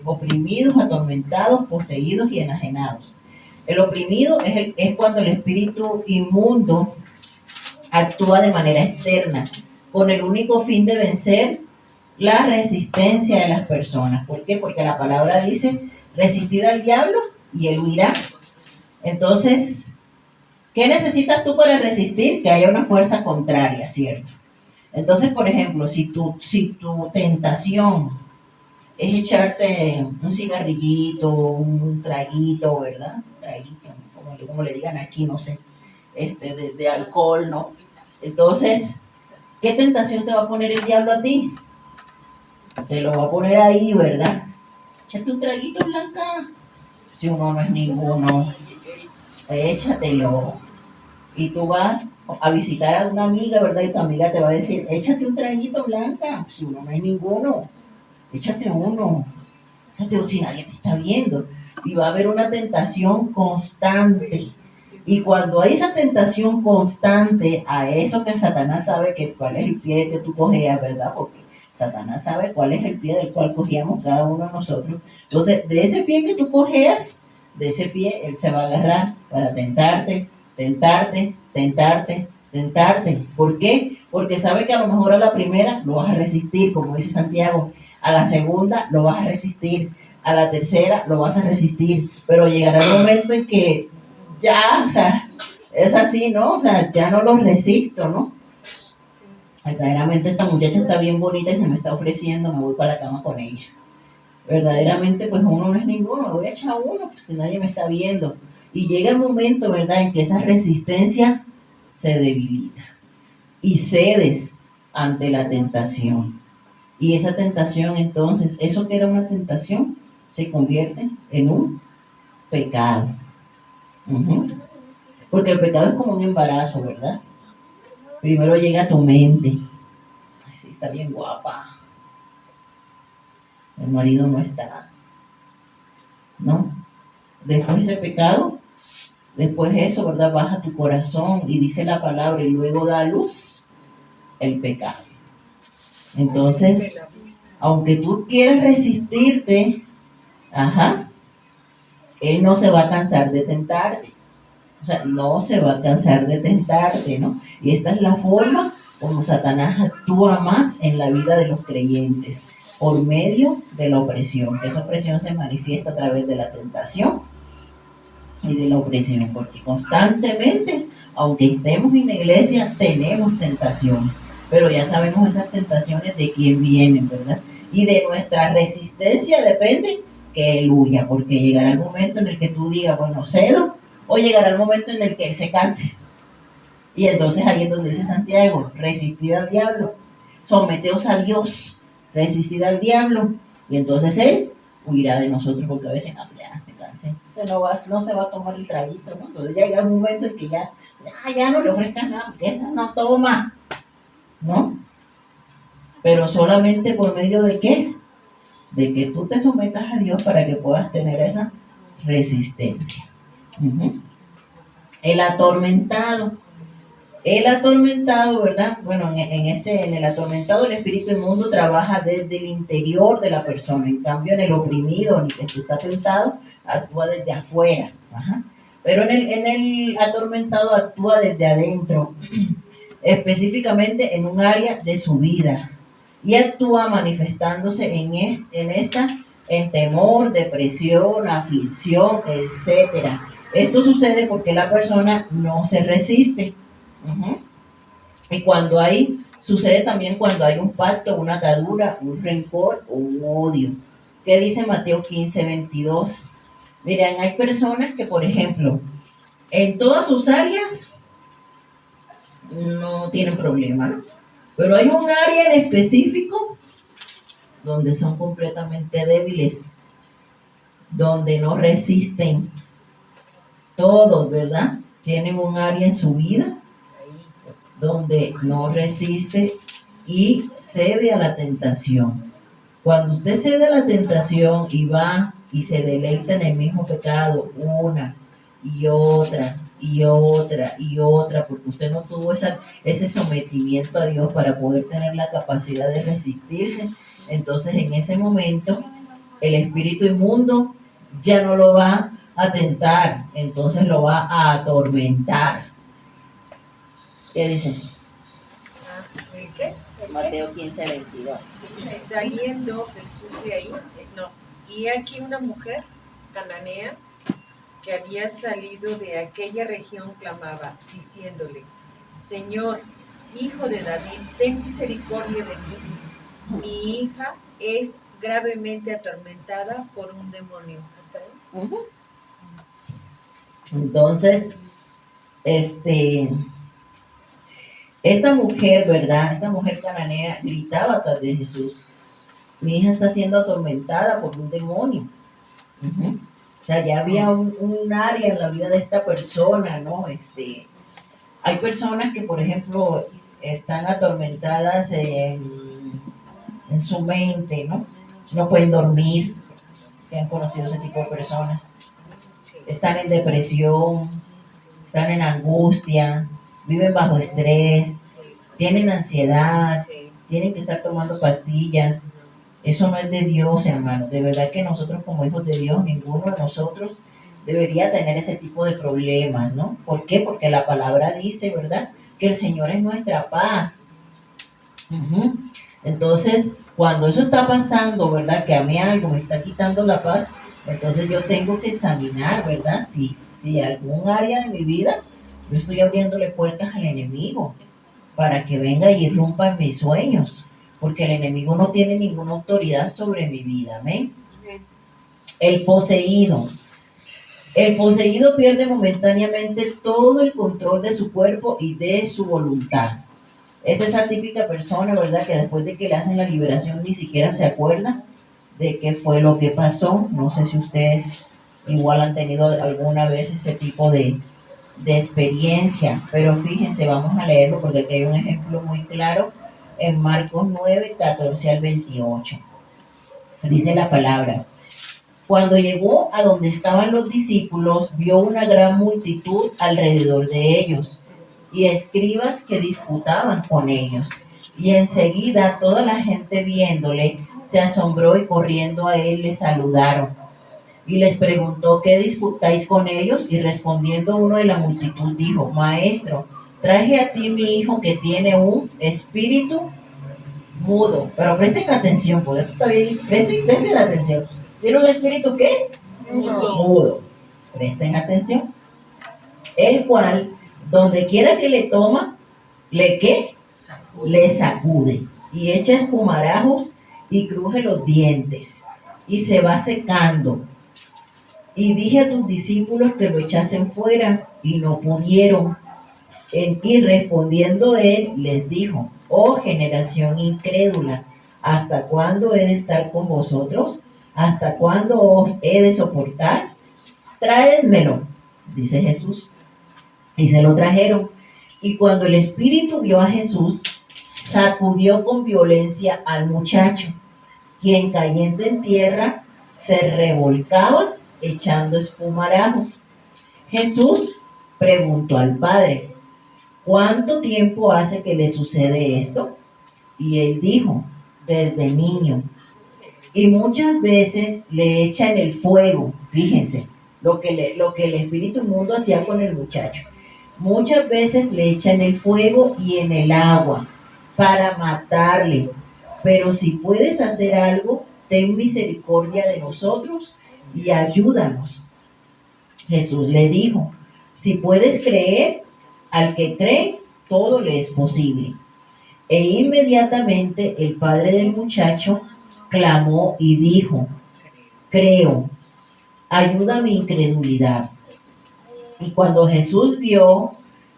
oprimidos, atormentados, poseídos y enajenados. El oprimido es cuando el espíritu inmundo actúa de manera externa, con el único fin de vencer la resistencia de las personas. ¿Por qué? Porque la palabra dice, resistir al diablo y él huirá. Entonces, ¿qué necesitas tú para resistir? Que haya una fuerza contraria, ¿cierto? Entonces, por ejemplo, si tu tentación es echarte un cigarrillito, un traguito, ¿verdad? Traguito, como le digan aquí, no sé, de alcohol, ¿no? Entonces, ¿qué tentación te va a poner el diablo a ti? Te lo va a poner ahí, ¿verdad? Échate un traguito, Blanca. Si uno no es ninguno, échatelo. Y tú vas a visitar a una amiga, ¿verdad? Y tu amiga te va a decir, échate un traguito, Blanca. Si uno no es ninguno, échate uno. Échate, si nadie te está viendo. Y va a haber una tentación constante. Y cuando hay esa tentación constante a eso que Satanás sabe que cuál es el pie que tú cojeas, ¿verdad? Porque Satanás sabe cuál es el pie del cual cogíamos cada uno de nosotros. Entonces, de ese pie que tú cojeas, de ese pie él se va a agarrar para tentarte. ¿Por qué? Porque sabe que a lo mejor a la primera lo vas a resistir, como dice Santiago. A la segunda lo vas a resistir. A la tercera lo vas a resistir. Pero llegará el momento en que ya, o sea, es así, ¿no? O sea, ya no lo resisto, ¿no? Verdaderamente esta muchacha está bien bonita y se me está ofreciendo, me voy para la cama con ella. Verdaderamente, pues uno no es ninguno, me voy a echar uno, pues si nadie me está viendo. Y llega el momento, ¿verdad?, en que esa resistencia se debilita y cedes ante la tentación. Y esa tentación, entonces, eso que era una tentación, se convierte en un pecado. Porque el pecado es como un embarazo, ¿verdad? Primero llega a tu mente. Ay, sí, está bien guapa. El marido no está. ¿No? Después ese pecado, después eso, ¿verdad? Baja tu corazón y dice la palabra y luego da a luz el pecado. Entonces, aunque tú quieras resistirte, él no se va a cansar de tentarte. O sea, no se va a cansar de tentarte, ¿no? Y esta es la forma como Satanás actúa más en la vida de los creyentes, por medio de la opresión. Que esa opresión se manifiesta a través de la tentación y de la opresión, porque constantemente, aunque estemos en la iglesia, tenemos tentaciones, pero ya sabemos esas tentaciones de quién vienen, ¿verdad? Y de nuestra resistencia depende que él huya, porque llegará el momento en el que tú digas, bueno, cedo, o llegará el momento en el que él se canse. Y entonces ahí es donde dice Santiago, resistid al diablo, someteos a Dios, resistid al diablo, y entonces él huirá de nosotros, porque a veces no, ya me cansé, no se va a tomar el traguito, ¿no? Entonces ya llega un momento en que ya no le ofrezcan nada, porque eso no toma, ¿no? Pero solamente por medio de ¿qué? De que tú te sometas a Dios para que puedas tener esa resistencia. El atormentado, ¿verdad? Bueno, en el atormentado el espíritu inmundo trabaja desde el interior de la persona, en cambio en el oprimido, en el que está tentado, actúa desde afuera. Pero en el atormentado actúa desde adentro, específicamente en un área de su vida, y actúa manifestándose en temor, depresión, aflicción, etcétera. Esto sucede porque la persona no se resiste. Y sucede también cuando hay un pacto, una atadura, un rencor o un odio. ¿Qué dice Mateo 15:22? Miren, hay personas que, por ejemplo, en todas sus áreas no tienen problema, ¿no? Pero hay un área en específico donde son completamente débiles, donde no resisten. Todos, ¿verdad? Tienen un área en su vida donde no resiste y cede a la tentación. Cuando usted cede a la tentación y va y se deleita en el mismo pecado una y otra y otra y otra, porque usted no tuvo ese sometimiento a Dios para poder tener la capacidad de resistirse, entonces en ese momento el espíritu inmundo ya no lo va a tentar, entonces lo va a atormentar. ¿Qué dice? ¿El qué? Mateo 15:22. Saliendo Jesús de ahí, y aquí una mujer cananea que había salido de aquella región clamaba, diciéndole, Señor, hijo de David, ten misericordia de mí. Mi hija es gravemente atormentada por un demonio. ¿Hasta ahí? Entonces, esta mujer, ¿verdad? Esta mujer cananea gritaba atrás de Jesús, mi hija está siendo atormentada por un demonio. O sea, ya había un área en la vida de esta persona, ¿no? Hay personas que, por ejemplo, están atormentadas en su mente, ¿no? No pueden dormir, se han conocido ese tipo de personas. Están en depresión, están en angustia, viven bajo estrés, tienen ansiedad, tienen que estar tomando pastillas. Eso no es de Dios, hermano. De verdad que nosotros como hijos de Dios, ninguno de nosotros debería tener ese tipo de problemas, ¿no? ¿Por qué? Porque la palabra dice, ¿verdad? Que el Señor es nuestra paz. Entonces, cuando eso está pasando, ¿verdad? Que a mí algo me está quitando la paz, entonces yo tengo que examinar, ¿verdad? Si algún área de mi vida yo estoy abriéndole puertas al enemigo para que venga y irrumpa en mis sueños, porque el enemigo no tiene ninguna autoridad sobre mi vida, ¿amén? El poseído pierde momentáneamente todo el control de su cuerpo y de su voluntad. Es esa típica persona, ¿verdad? Que después de que le hacen la liberación ni siquiera se acuerda de qué fue lo que pasó. No sé si ustedes igual han tenido alguna vez ese tipo de experiencia, pero fíjense, vamos a leerlo porque aquí hay un ejemplo muy claro en Marcos 9:14-28. Dice la palabra: cuando llegó a donde estaban los discípulos, vio una gran multitud alrededor de ellos y escribas que disputaban con ellos. Y enseguida toda la gente viéndole se asombró y corriendo a él le saludaron. Y les preguntó, ¿qué disputáis con ellos? Y respondiendo uno de la multitud dijo, Maestro, traje a ti mi hijo que tiene un espíritu mudo. Pero presten atención, por eso está bien, presten atención. ¿Tiene un espíritu qué? Mudo. Presten atención. El cual, donde quiera que le toma, ¿le qué? Le sacude y echa espumarajos y cruje los dientes, y se va secando. Y dije a tus discípulos que lo echasen fuera, y no pudieron. Y respondiendo él, les dijo: oh generación incrédula, ¿hasta cuándo he de estar con vosotros? ¿Hasta cuándo os he de soportar? Traédmelo, dice Jesús. Y se lo trajeron. Y cuando el espíritu vio a Jesús, sacudió con violencia al muchacho, quien cayendo en tierra se revolcaba echando espumarajos. Jesús preguntó al padre: ¿cuánto tiempo hace que le sucede esto? Y él dijo: desde niño. Y muchas veces le echan el fuego. Fíjense lo que el espíritu inmundo hacía con el muchacho. Muchas veces le echan el fuego y en el agua para matarle. Pero si puedes hacer algo, ten misericordia de nosotros y ayúdanos. Jesús le dijo: si puedes creer, al que cree, todo le es posible. E inmediatamente el padre del muchacho clamó y dijo: creo, ayuda mi incredulidad. Y cuando Jesús vio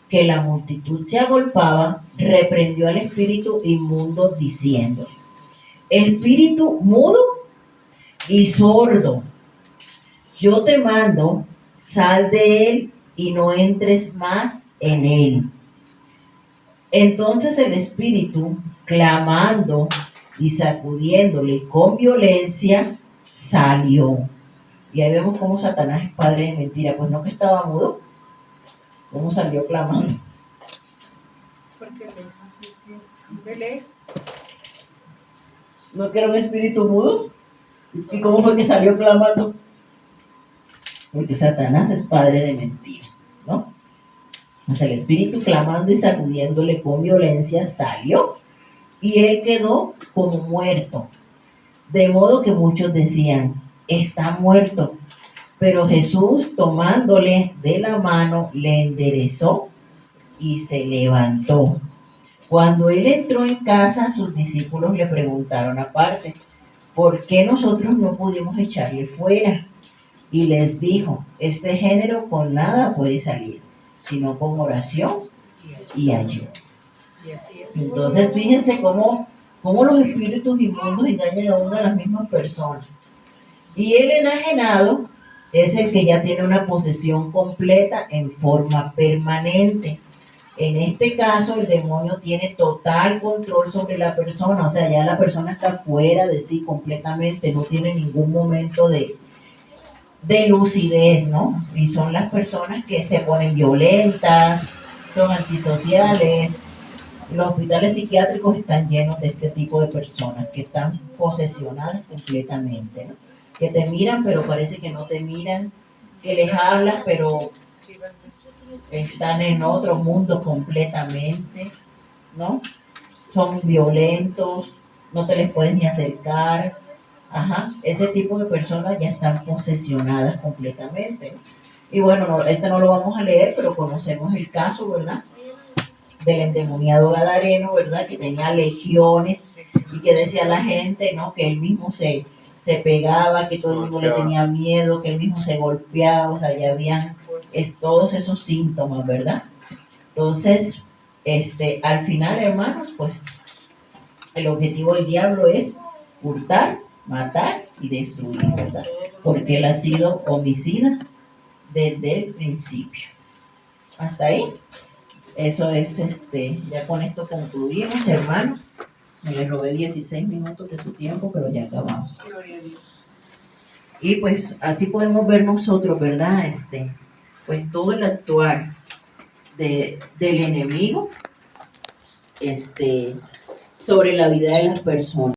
que la multitud se agolpaba, reprendió al espíritu inmundo diciendo: espíritu mudo y sordo, yo te mando, sal de él y no entres más en él. Entonces el espíritu, clamando y sacudiéndole con violencia, salió. Y ahí vemos cómo Satanás es padre de mentira. Pues no que estaba mudo, cómo salió clamando. Porque él es. ¿No que era un espíritu mudo? ¿Y cómo fue que salió clamando? Porque Satanás es padre de mentira, ¿no? Pues el espíritu, clamando y sacudiéndole con violencia, salió, y él quedó como muerto. De modo que muchos decían: está muerto. Pero Jesús, tomándole de la mano, le enderezó y se levantó. Cuando él entró en casa, sus discípulos le preguntaron aparte: ¿por qué nosotros no pudimos echarle fuera? Y les dijo: este género con nada puede salir, sino con oración y ayuno. Entonces fíjense cómo los espíritus inmundos engañan a una de las mismas personas. Y el enajenado es el que ya tiene una posesión completa en forma permanente. En este caso, el demonio tiene total control sobre la persona, o sea, ya la persona está fuera de sí completamente, no tiene ningún momento de lucidez, ¿no? Y son las personas que se ponen violentas, son antisociales. Los hospitales psiquiátricos están llenos de este tipo de personas que están posesionadas completamente, ¿no? Que te miran pero parece que no te miran, que les hablas pero están en otro mundo completamente, ¿no? Son violentos, no te les puedes ni acercar. Ajá, ese tipo de personas ya están posesionadas completamente, ¿no? Y bueno, no lo vamos a leer, pero conocemos el caso, ¿verdad? Del endemoniado gadareno, ¿verdad? Que tenía legiones y que decía la gente, ¿no? Que él mismo se pegaba, que todo el mundo le tenía miedo, que él mismo se golpeaba, o sea, ya habían todos esos síntomas, ¿verdad? Entonces, al final, hermanos, pues el objetivo del diablo es hurtar, matar y destruir, ¿verdad? Porque él ha sido homicida desde el principio. Hasta ahí. Eso es, ya con esto concluimos, hermanos. Me le robé 16 minutos de su tiempo, pero ya acabamos. Y pues así podemos ver nosotros, ¿verdad? Pues todo el actuar del enemigo, sobre la vida de las personas.